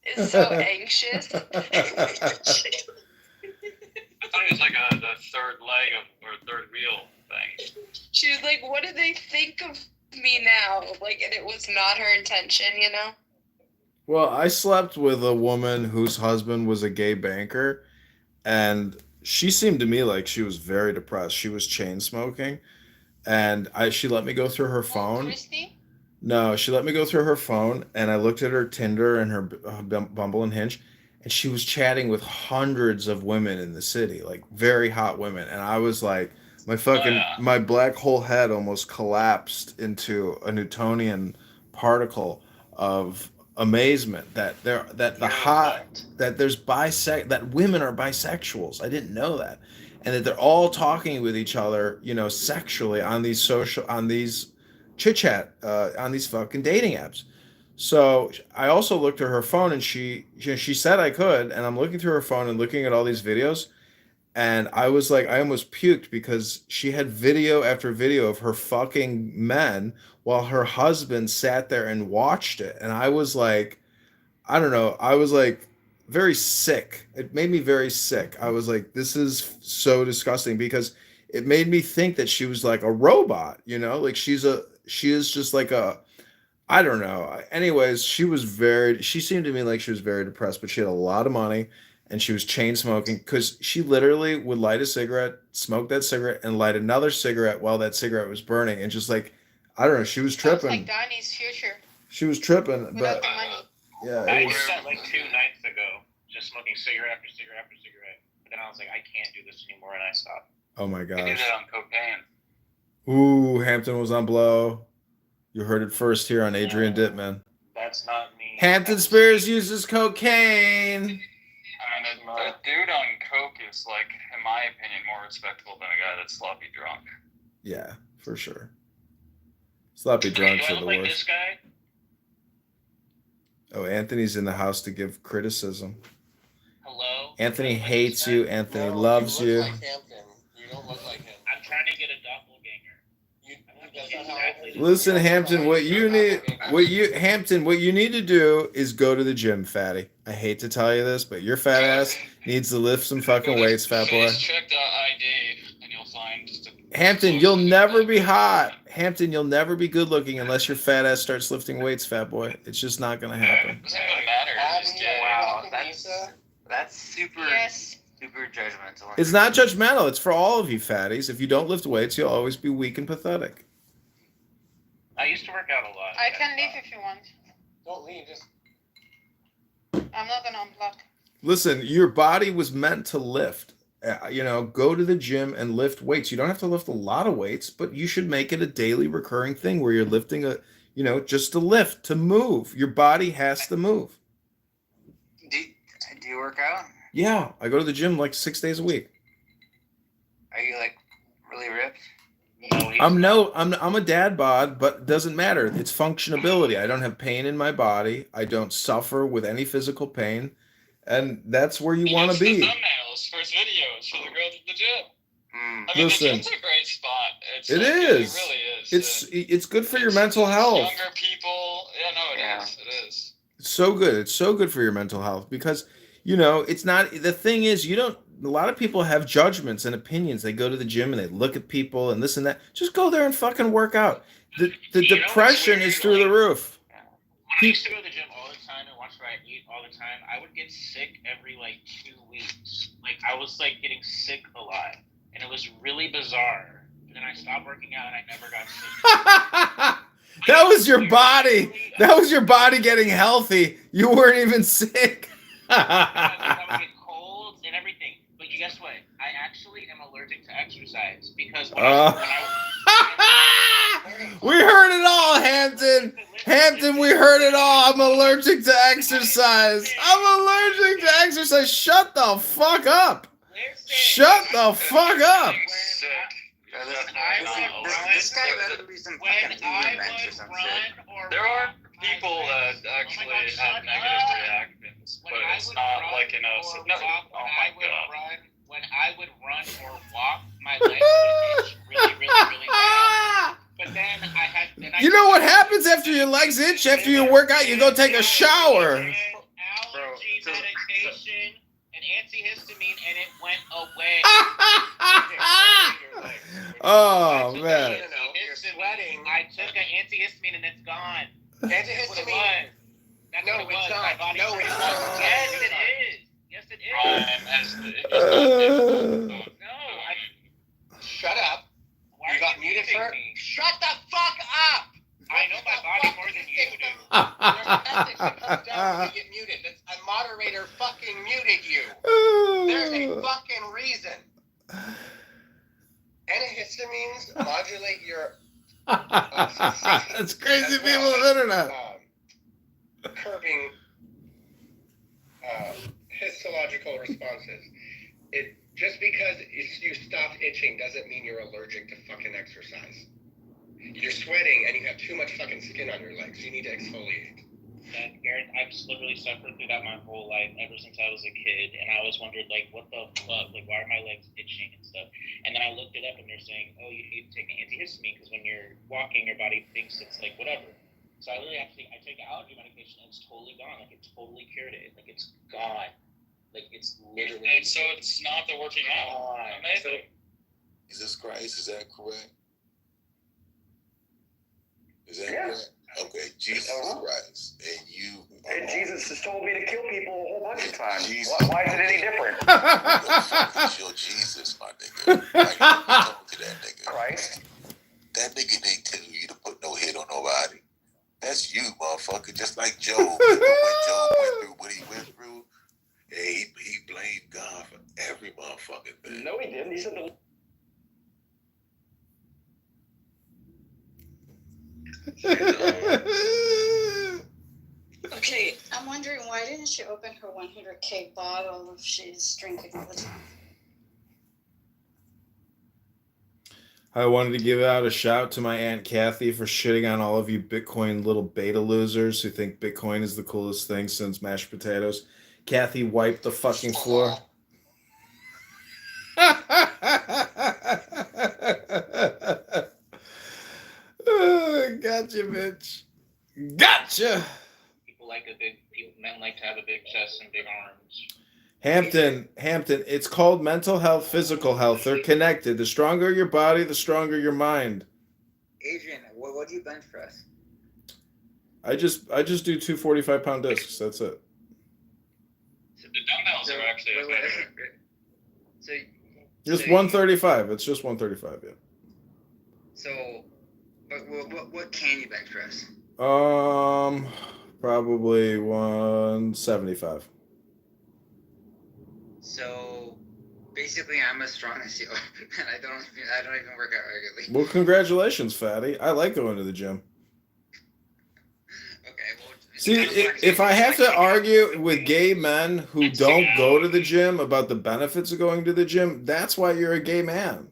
is so anxious. I thought it was like the third leg or third wheel thing. She was like, "What do they think of me now?" Like, and it was not her intention, you know. Well, I slept with a woman whose husband was a gay banker, and she seemed to me like she was very depressed. She was chain smoking, and she let me go through her phone. Christy? No, she let me go through her phone, and I looked at her Tinder and her Bumble and Hinge, and she was chatting with hundreds of women in the city, like very hot women. And I was like, my black hole head almost collapsed into a Newtonian particle of amazement that that women are bisexuals. I didn't know that, and that they're all talking with each other, you know, sexually on these chit chat on these fucking dating apps. So I also looked at her phone, and she said I could, and I'm looking through her phone and looking at all these videos, and I was like, I almost puked because she had video after video of her fucking men while her husband sat there and watched it, and I was like, I don't know, I was like very sick. It made me very sick. I was like, this is so disgusting because it made me think that she was like a robot, you know, like she is just like I don't know. Anyways, she seemed to me like she was very depressed, but she had a lot of money, and she was chain smoking because she literally would light a cigarette, smoke that cigarette, and light another cigarette while that cigarette was burning, and just like, I don't know, she was tripping. Sounds like Donnie's future. She was tripping, Without but the money. yeah, I it did was. that like 2 nights ago, just smoking cigarette after cigarette after cigarette. But then I was like, I can't do this anymore, and I stopped. Oh my I did gosh. it on cocaine. Ooh, Hampton was on blow. You heard it first here on Adrian Dittman. That's not me. Hampton Spears uses cocaine. I mean, a dude on coke is like, in my opinion, more respectable than a guy that's sloppy drunk. Yeah, for sure. Sloppy drunks Do I are look the like worst. this guy? Oh, Anthony's in the house to give criticism. Hello? Anthony hates you. Anthony loves you. You look like Hampton. You don't look like him. I'm trying to get a doppelganger. Listen, Hampton, what you need to do is go to the gym, fatty. I hate to tell you this, but your fat ass needs to lift some fucking weights, fat boy. Check.id, and you'll find. Hampton, you'll never be hot. Hampton, you'll never be good looking unless your fat ass starts lifting weights, fat boy. It's just not gonna happen. Doesn't really matter. Wow, that's super judgmental. It's not judgmental. It's for all of you fatties. If you don't lift weights, you'll always be weak and pathetic. I used to work out a lot. I can leave if you want. Don't leave. Just I'm not gonna unblock. Listen, your body was meant to lift. Go to the gym and lift weights. You don't have to lift a lot of weights, but you should make it a daily recurring thing where you're lifting just to lift, to move. Your body has to move. Do you work out? Yeah, I go to the gym like 6 days a week. Are you like really ripped? I'm a dad bod, but it doesn't matter. It's functionability. I don't have pain in my body. I don't suffer with any physical pain, and that's where you want to be. The thumbnails for his videos for the girls at the gym. I mean, Listen, the gym's a great spot. It is. It really is. It's good for your mental health. Younger people. Yeah, no, it is. It is. It's so good. It's so good for your mental health because You know, it's not, the thing is, you don't, a lot of people have judgments and opinions. They go to the gym and they look at people and this and that. Just go there and fucking work out. The depression is through the roof. I used to go to the gym all the time and watch what I eat all the time. I would get sick every like 2 weeks. Like I was like getting sick a lot, and it was really bizarre. And then I stopped working out, and I never got sick. That was your body. That was your body getting healthy. You weren't even sick. I would get colds and everything. But guess what? I actually am allergic to exercise because when we heard it all, Hampton. Hampton, we heard it all. I'm allergic to exercise. I'm allergic to exercise. Shut the fuck up. Shut the fuck up. This guy better be some fucking event or some shit. There are people that actually have negative reactions, but it's not like in a. No, oh my god. When I would run or walk, my legs would itch really bad. But then I had. You know what happens after your legs itch? After you work out, you go take a shower. Allergy medication and antihistamine, and it went away. Oh man! You're sweating. I took an antihistamine and it's gone. Antihistamine? That's No, what it it's was. not. My body No, it's not. Yes, it is. Yes, it is. Brian has No, Shut up. Why You are got you muted muting for? me? Shut the fuck up! I know my body more than you do. There's a message that comes down when you get muted. A moderator fucking muted you. There's a fucking reason. Antihistamines modulate your That's crazy people on the internet. Curbing histological responses. It just because you stopped itching doesn't mean you're allergic to fucking exercise. You're sweating and you have too much fucking skin on your legs. You need to exfoliate. Garrett, I've literally suffered through that my whole life, ever since I was a kid, and I always wondered, like, what the fuck? Like, why are my legs itching and stuff? And then I looked it up, and they're saying, oh, you need to take an antihistamine, because when you're walking, your body thinks it's, like, whatever. So I literally actually, I take allergy medication, and it's totally gone. Like, it totally cured it. Like, it's gone. Like, it's literally And so it's not the working out. Amazing. Jesus Christ, is that correct? Is that Yes. correct? Okay, Jesus Christ, and you. And Jesus has told me to kill people a whole bunch of times. Jesus. Why is it any different? It's your Jesus, my nigga. Like, talk to that nigga. Christ. That nigga didn't tell you to put no hit on nobody. That's you, motherfucker. Just like Job. When Job went through what he went through, he blamed God for every motherfucking thing. No, he didn't. He said the Okay, I'm wondering why didn't she open her 100K bottle if she's drinking all the time? I wanted to give out a shout to my Aunt Kathy for shitting on all of you Bitcoin little beta losers who think Bitcoin is the coolest thing since mashed potatoes. Kathy wiped the fucking floor. Gotcha, bitch. Gotcha. Men like to have a big chest and big arms. Hampton, it's called mental health, physical health. They're connected. The stronger your body, the stronger your mind. Adrian, what do you bench press? I just do 2 45-pound discs. That's it. So the dumbbells are actually Just 135. It's just 135, yeah. So, but what can you bench press? Probably 175. So, basically, I'm as strong as you, and I don't even work out regularly. Well, congratulations, fatty. I like going to the gym. Okay, well. See, if I have to argue with gay men who don't go to the gym about the benefits of going to the gym, that's why you're a gay man.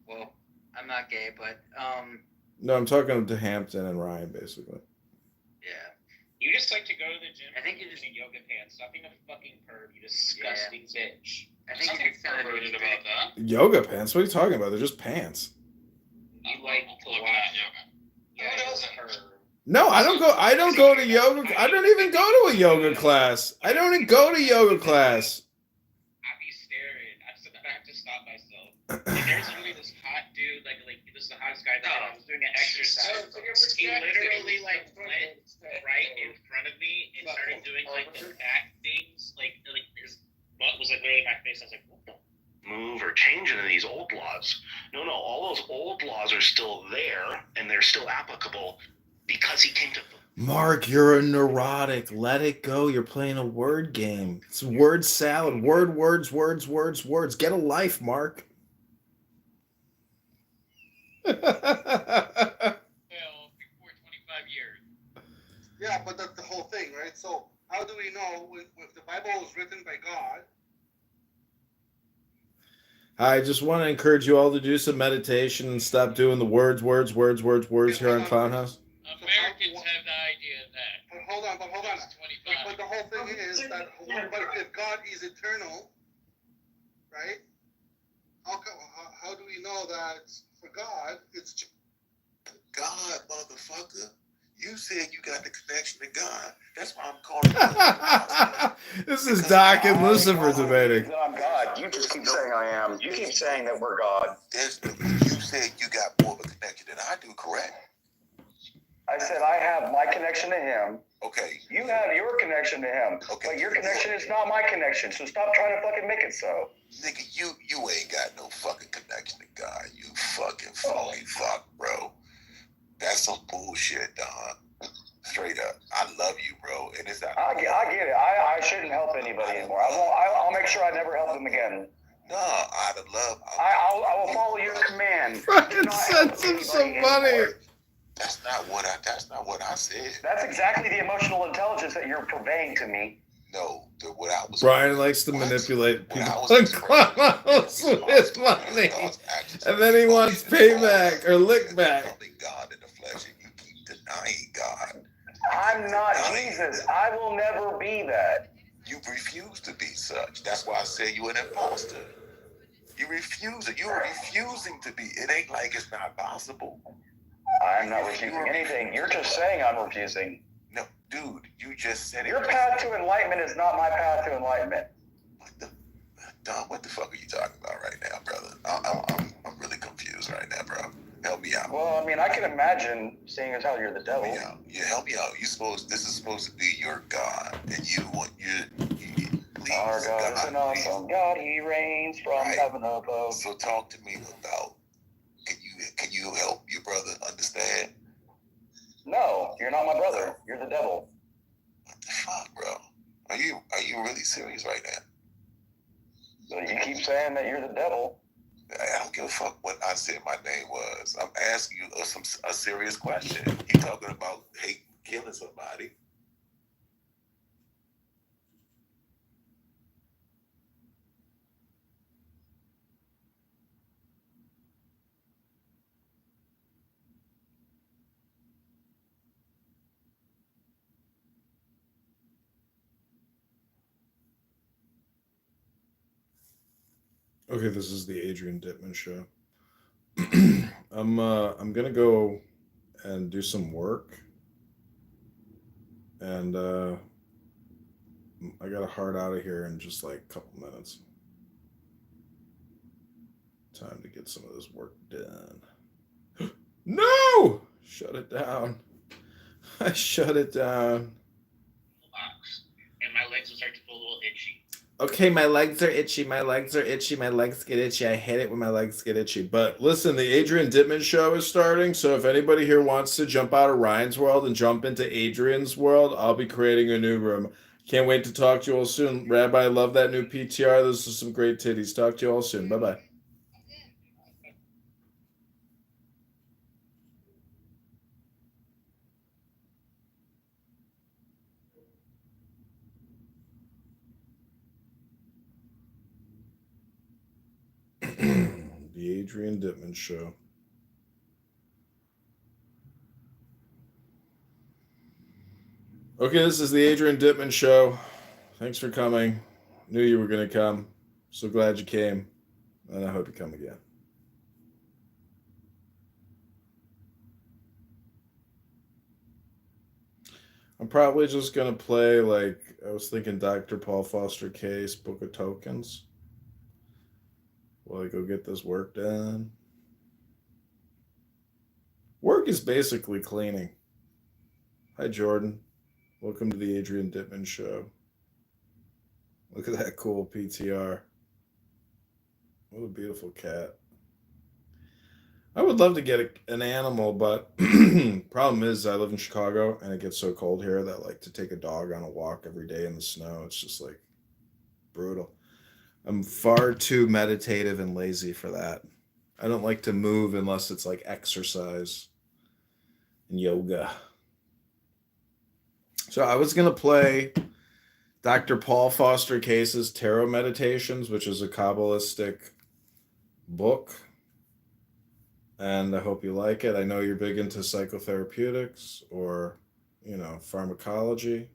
Well, I'm not gay, but No, I'm talking to Hampton and Ryan, basically. yeah. You just like to go to the gym. I think you just need yoga pants. Stop being a fucking perv. You disgusting bitch. I think something you just kind of perverted about that. Yoga pants? What are you talking about? They're just pants. You like to Looking watch. at yoga. Yeah, you're a perv. No, I don't go. I don't go to yoga. I don't even go to a yoga class. I don't even go to yoga class. I be staring. I have to stop myself. Like, there's literally this hot dude, like this is the hottest guy that I was doing an exercise. He literally like went right in front of me and started doing like the back things, like his butt was like literally my face. I was like, what the? Move or change any of these old laws. No, all those old laws are still there and they're still applicable because he came to. Mark, you're a neurotic. Let it go. You're playing a word game. It's word salad. Words. Get a life, Mark. Well, before 25 years. Yeah, but that's the whole thing, right? So how do we know if the Bible was written by God? I just want to encourage you all to do some meditation and stop doing the words here on Clown House. Americans have the idea that. But hold on. But the whole thing is that if God is eternal, right? How do we know that for God it's God, motherfucker? You said you got the connection to God. That's why I'm calling you. This is Doc and Lucifer debating. I'm God. You just keep saying I am. You keep saying that we're God. You said you got more of a connection than I do, correct? I said I have my connection to him. Okay. You have your connection to him. Okay. But your connection is not my connection, so stop trying to fucking make it so. Nigga, you ain't got no fucking connection to God. You fucking phony fuck, bro. That's some bullshit, Don. Straight up. I love you, bro. And it's not. I get it. I shouldn't help anybody anymore. I'll make sure I never help them again. No, out of love. I will follow your command. Fucking sense him so funny. That's not what I said. That's exactly the emotional intelligence that you're purveying to me. No, what I was. Brian likes to manipulate people on Clubhouse with his money, and then he wants payback or lick back. God in the flesh, and you keep denying God. I'm not Jesus. I will never be that. You refuse to be such. That's why I say you're an imposter. You refuse it. You're refusing to be. It ain't like it's not possible. I'm not refusing anything. You're just saying I'm refusing. No, dude, you just said it. Your path to enlightenment is not my path to enlightenment. Don, what the fuck are you talking about right now, brother? I'm really confused right now, bro. Help me out. Well, I mean, I can imagine, seeing as how you're the devil. Help me out. Yeah, help me out. This is supposed to be your God, and you want please. Our God is an awesome God. He reigns from heaven above. So talk to me about. Can you help your brother understand? No, you're not my brother. You're the devil. What the fuck, bro? Are you really serious right now? So you keep saying that you're the devil. I don't give a fuck what I said my name was. I'm asking you a serious question. You talking about killing somebody? Okay, this is the Adrian Dittman show. I'm gonna go and do some work, and I gotta heart out of here in just like a couple minutes. Time to get some of this work done. No! Shut it down. I shut it down. And my legs will start to feel a little itchy. Okay, my legs are itchy. My legs get itchy. I hate it when my legs get itchy. But listen, the Adrian Dittman show is starting. So if anybody here wants to jump out of Ryan's world and jump into Adrian's world, I'll be creating a new room. Can't wait to talk to you all soon. Rabbi, I love that new PTR. Those are some great titties. Talk to you all soon. Bye-bye. The Adrian Dittman show. Okay, this is the Adrian Dittman show. Thanks for coming. Knew you were going to come. So glad you came. And I hope you come again. I'm probably just gonna play, like, I was thinking Dr. Paul Foster Case, Book of Tokens, while I go get this work done. Work is basically cleaning. Hi, Jordan. Welcome to the Adrian Dittman Show. Look at that cool PTR. What a beautiful cat. I would love to get an animal, but problem is I live in Chicago and it gets so cold here that, like, to take a dog on a walk every day in the snow, it's just like brutal. I'm far too meditative and lazy for that. I don't like to move unless it's like exercise and yoga. So I was going to play Dr. Paul Foster Case's Tarot Meditations, which is a Kabbalistic book. And I hope you like it. I know you're big into psychotherapeutics or, pharmacology.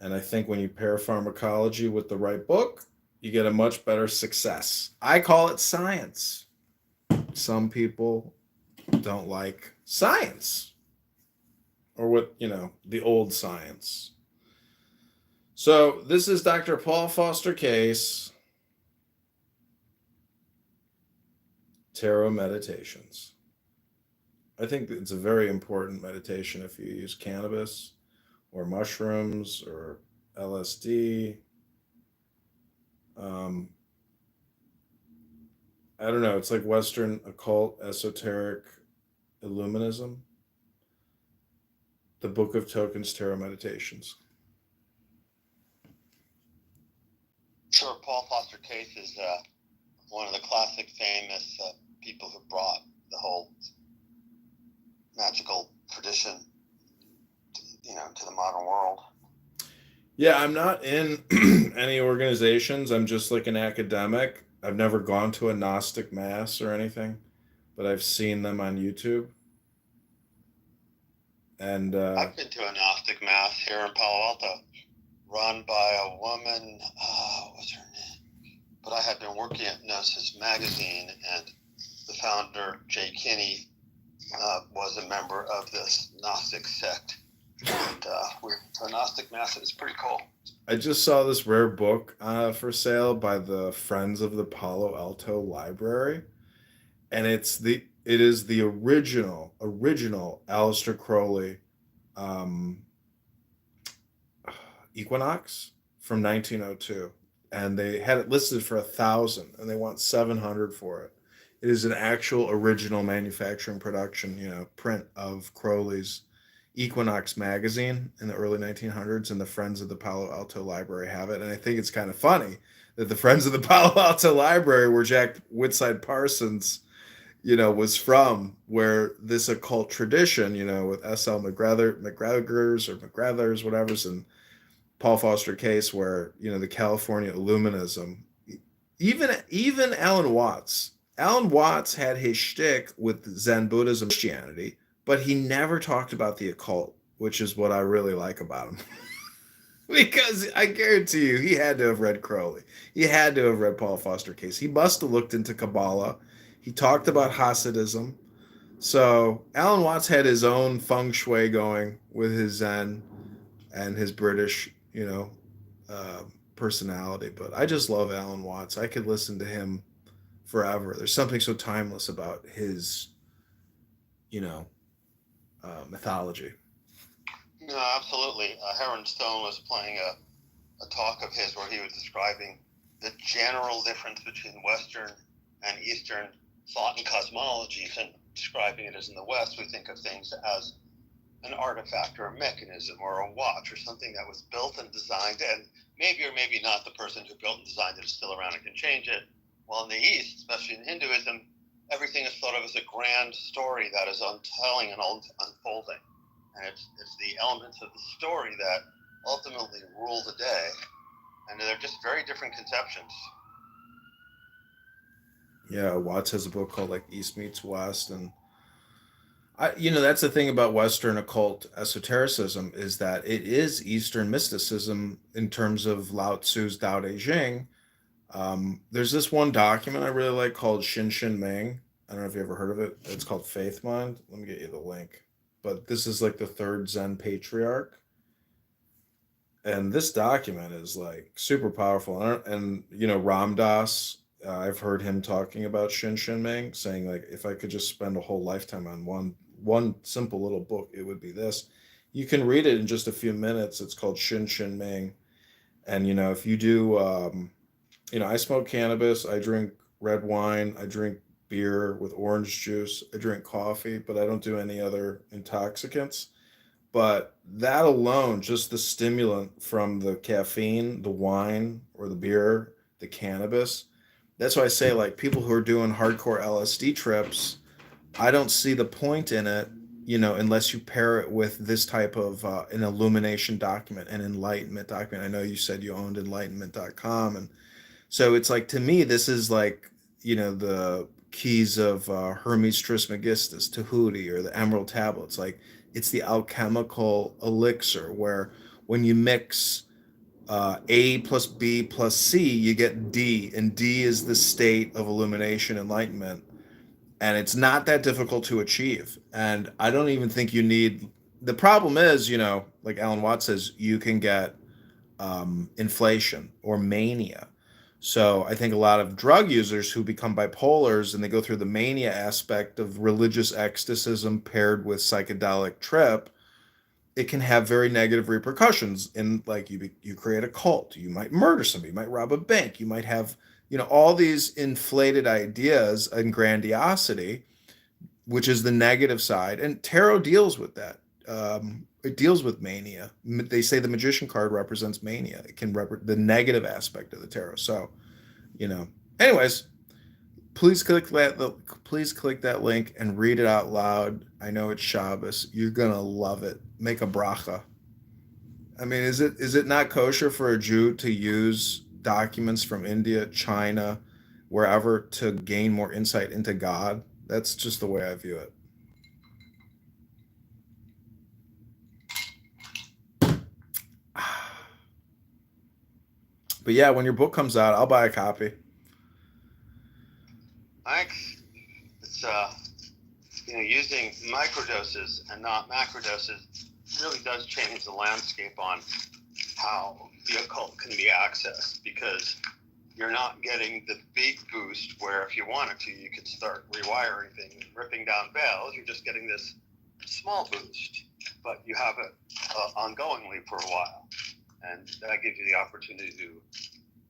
And I think when you pair pharmacology with the right book, you get a much better success. I call it science. Some people don't like science or the old science. So this is Dr. Paul Foster Case, Tarot Meditations. I think it's a very important meditation if you use cannabis or mushrooms or LSD. I don't know. It's like Western occult, esoteric illuminism. The Book of Tokens, Tarot Meditations. Sure, Paul Foster Case is one of the classic famous people who brought the whole magical tradition, to the modern world. Yeah, I'm not in any organizations. I'm just like an academic. I've never gone to a Gnostic mass or anything, but I've seen them on YouTube. And I've been to a Gnostic mass here in Palo Alto, run by a woman. What's her name? But I had been working at Gnosis Magazine, and the founder, Jay Kinney, was a member of this Gnostic sect. And we went to a Gnostic mass. It was pretty cool. I just saw this rare book for sale by the Friends of the Palo Alto Library, and it is the original Aleister Crowley Equinox from 1902, and they had it listed for 1,000, and they want 700 for it. It is an actual original manufacturing production, print of Crowley's Equinox magazine in the early 1900s, and the Friends of the Palo Alto Library have it. And I think it's kind of funny that the Friends of the Palo Alto Library, where Jack Whitside Parsons, was from, where this occult tradition, with S.L. McGrathers, whatever's, and Paul Foster Case, where, the California Illuminism, even Alan Watts had his shtick with Zen Buddhism, Christianity, but he never talked about the occult, which is what I really like about him. Because I guarantee you, he had to have read Crowley. He had to have read Paul Foster Case. He must have looked into Kabbalah. He talked about Hasidism. So Alan Watts had his own feng shui going with his Zen and his British, personality. But I just love Alan Watts. I could listen to him forever. There's something so timeless about his, mythology. No, absolutely. Heron Stone was playing a talk of his where he was describing the general difference between Western and Eastern thought and cosmologies, and describing it as in the West, we think of things as an artifact or a mechanism or a watch or something that was built and designed, and maybe or maybe not the person who built and designed it is still around and can change it. While in the East, especially in Hinduism, everything is thought of as a grand story that is untelling and unfolding. And it's the elements of the story that ultimately rule the day. And they're just very different conceptions. Yeah, Watts has a book called like East Meets West, and that's the thing about Western occult esotericism, is that it is Eastern mysticism in terms of Lao Tzu's Tao Te Ching. There's this one document I really like called Shin Shin Ming. I don't know if you ever heard of it. It's called Faith Mind. Let me get you the link. but this is like the third Zen patriarch. And this document is like super powerful. And you know, Ram Dass, I've heard him talking about Shin Shin Ming, saying like, if I could just spend a whole lifetime on one simple little book, it would be this. You can read it in just a few minutes. It's called Shin Shin Ming. And you know, if you do, you know, I smoke cannabis, I drink red wine, I drink beer with orange juice, I drink coffee, but I don't do any other intoxicants. But that alone, just the stimulant from the caffeine, the wine or the beer, the cannabis, that's why I say like people who are doing hardcore LSD trips, I don't see the point in it, you know, unless you pair it with this type of an illumination document, an enlightenment document. I know you said you owned enlightenment.com, and so it's like to me, this is like, you know, the keys of Hermes Trismegistus, Tahuti, or the Emerald Tablets. Like it's the alchemical elixir where when you mix A plus B plus C, you get D, and D is the state of illumination, enlightenment, and it's not that difficult to achieve. And I don't even think you need. The problem is, you know, like Alan Watts says, you can get inflation or mania. So I think a lot of drug users who become bipolars and they go through the mania aspect of religious ecstatism paired with psychedelic trip, it can have very negative repercussions. In like you create a cult, you might murder somebody, you might rob a bank, you might have, you know, all these inflated ideas and grandiosity, which is the negative side. And tarot deals with that. It deals with mania. They say the magician card represents mania. It can represent the negative aspect of the tarot. So, you know. Anyways, please click that link and read it out loud. I know it's Shabbos. You're gonna love it. Make a bracha. I mean, is it not kosher for a Jew to use documents from India, China, wherever to gain more insight into God? That's just the way I view it. But yeah, when your book comes out, I'll buy a copy. Thanks. It's you know, using microdoses and not macrodoses really does change the landscape on how the occult can be accessed, because you're not getting the big boost where if you wanted to, you could start rewiring things, ripping down veils. You're just getting this small boost, but you have it ongoingly for a while. And that gives you the opportunity to,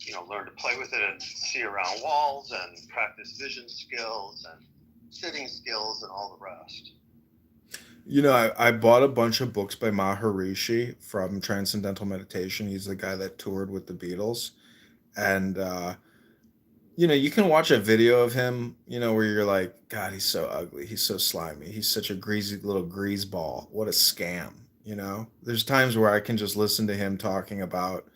you know, learn to play with it and see around walls and practice vision skills and sitting skills and all the rest. You know, I bought a bunch of books by Maharishi from Transcendental Meditation. He's the guy that toured with the Beatles. And, you know, you can watch a video of him, you know, where you're like, God, he's so ugly. He's so slimy. He's such a greasy little grease ball. What a scam. You know, there's times where I can just listen to him talking about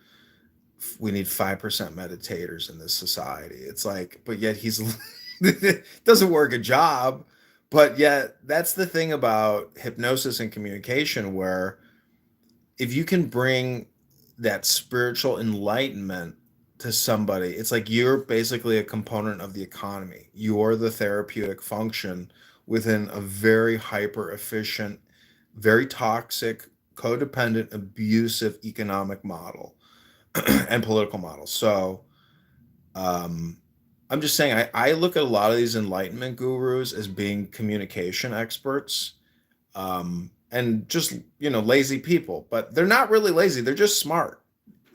we need 5% meditators in this society. It's like, but yet he's doesn't work a job. But yet that's the thing about hypnosis and communication, where if you can bring that spiritual enlightenment to somebody, it's like you're basically a component of the economy. You're the therapeutic function within a very hyper efficient, very toxic, codependent, abusive economic model and political model. So I'm just saying, I look at a lot of these enlightenment gurus as being communication experts, and just, you know, lazy people, but they're not really lazy. They're just smart.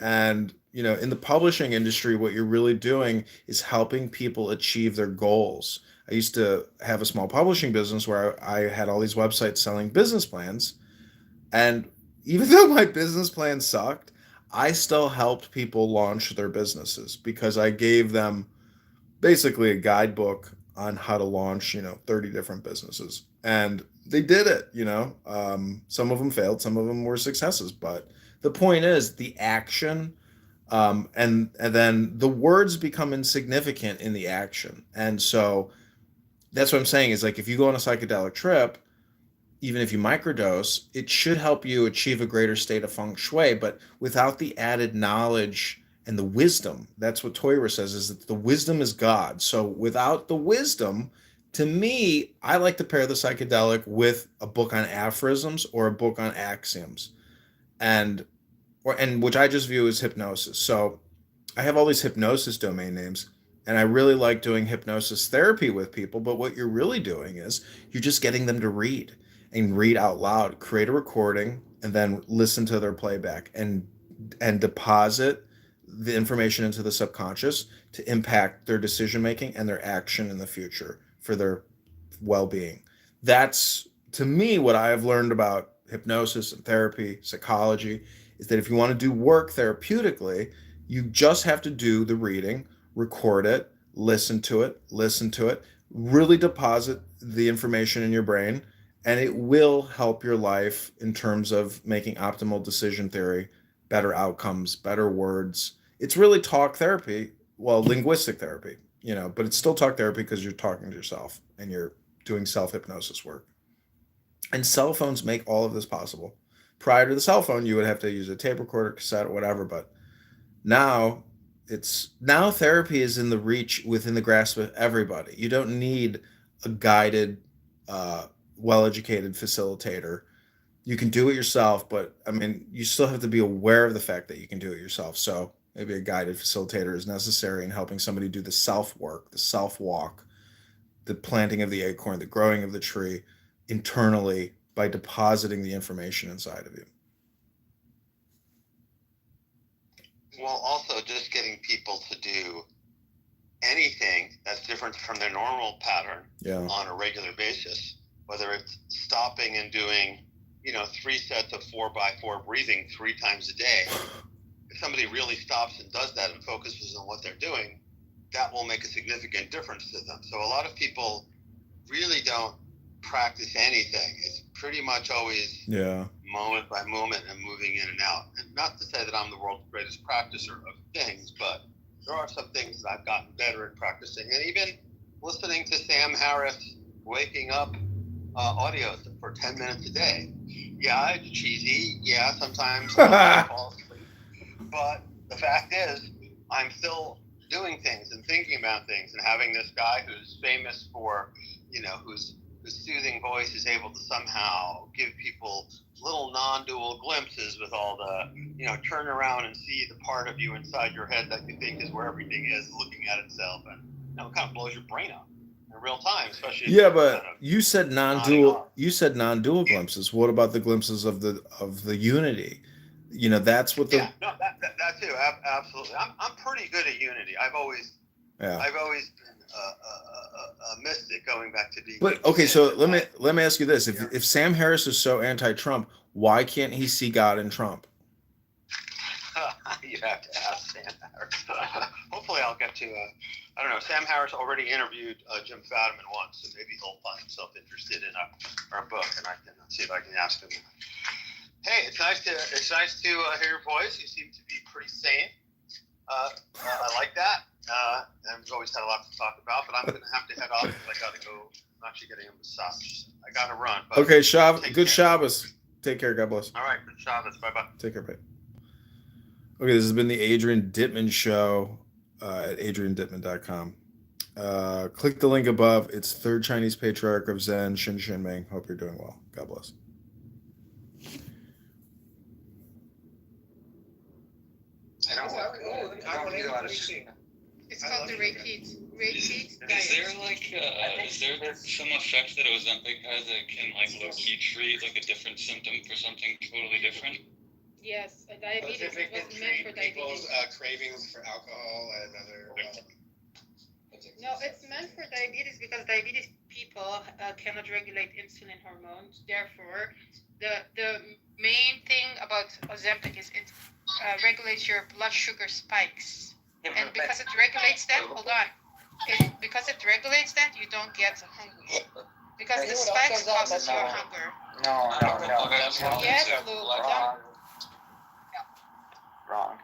And, you know, in the publishing industry, what you're really doing is helping people achieve their goals. I used to have a small publishing business where I had all these websites selling business plans. And even though my business plan sucked, I still helped people launch their businesses because I gave them basically a guidebook on how to launch, you know, 30 different businesses. And they did it, you know. Some of them failed, some of them were successes. But the point is the action, and then the words become insignificant in the action. And so that's what I'm saying is like if you go on a psychedelic trip, even if you microdose, it should help you achieve a greater state of feng shui, but without the added knowledge and the wisdom. That's what Toira says, is that the wisdom is God. So without the wisdom, to me, I like to pair the psychedelic with a book on aphorisms or a book on axioms, and which I just view as hypnosis. So I have all these hypnosis domain names, and I really like doing hypnosis therapy with people. But what you're really doing is you're just getting them to read and read out loud, create a recording, and then listen to their playback and deposit the information into the subconscious to impact their decision making and their action in the future for their well-being. That's, to me, what I have learned about hypnosis and therapy, psychology, is that if you want to do work therapeutically, you just have to do the reading, record it, listen to it, really deposit the information in your brain, and it will help your life in terms of making optimal decision theory, better outcomes, better words. It's really talk therapy, well, linguistic therapy, but it's still talk therapy because you're talking to yourself and you're doing self-hypnosis work. And cell phones make all of this possible. Prior to the cell phone, you would have to use a tape recorder, cassette, or whatever, but now therapy is in the reach, within the grasp of everybody. You don't need a guided, well-educated facilitator. You can do it yourself, but I mean, you still have to be aware of the fact that you can do it yourself. So maybe a guided facilitator is necessary in helping somebody do the self-work, the self-walk, the planting of the acorn, the growing of the tree internally by depositing the information inside of you. Well, also just getting people to do anything that's different from their normal pattern on a regular basis, whether it's stopping and doing, 3 sets of 4x4 breathing 3 times a day. If somebody really stops and does that and focuses on what they're doing, that will make a significant difference to them. So a lot of people really don't practice anything. It's pretty much always moment by moment and moving in and out. And not to say that I'm the world's greatest practicer of things, but there are some things that I've gotten better at practicing. And even listening to Sam Harris waking up audios for 10 minutes a day. Yeah, it's cheesy. Yeah, sometimes I fall asleep. But the fact is, I'm still doing things and thinking about things, and having this guy who's famous for, whose soothing voice is able to somehow give people little non-dual glimpses with all the, turn around and see the part of you inside your head that you think is where everything is, looking at itself, and it kind of blows your brain up in real time, especially. Yeah, but you said non-dual. You said non-dual glimpses. What about the glimpses of the unity? That's what the. Yeah, no, that too. Absolutely. I'm pretty good at unity. I've always been a mystic, going back to being. But okay, so let me ask you this: if Sam Harris is so anti-Trump, why can't he see God in Trump? You have to ask Sam Harris. Hopefully, I'll get to. I don't know. Sam Harris already interviewed Jim Fadiman once, so maybe he'll find himself interested in our book, and I can see if I can ask him. Hey, it's nice to hear your voice. You seem to be pretty sane. I like that. And we've always had a lot to talk about, but I'm going to have to head off because I got to go. I'm actually getting a massage. I got to run. But okay, good Shabbos. Take care. God bless. All right, good Shabbos. Bye-bye. Take care, babe. Okay, this has been the Adrian Dittman Show at adriandittman.com. Click the link above. It's third Chinese patriarch of Zen, Shin Shin Ming. Hope you're doing well. God bless. It's called the repeat. Is there some effect that Ozempic has that can low key treat a different symptom for something totally different? Yes, diabetes. It was meant for diabetes. People's cravings for alcohol and other. No, it's meant for diabetes because diabetes people cannot regulate insulin hormones. Therefore, the main thing about Ozempic is it regulates your blood sugar spikes. And because it regulates that, because it regulates that, you don't get hungry. Because the spikes causes your hunger. No. Yes, Lou. Wrong.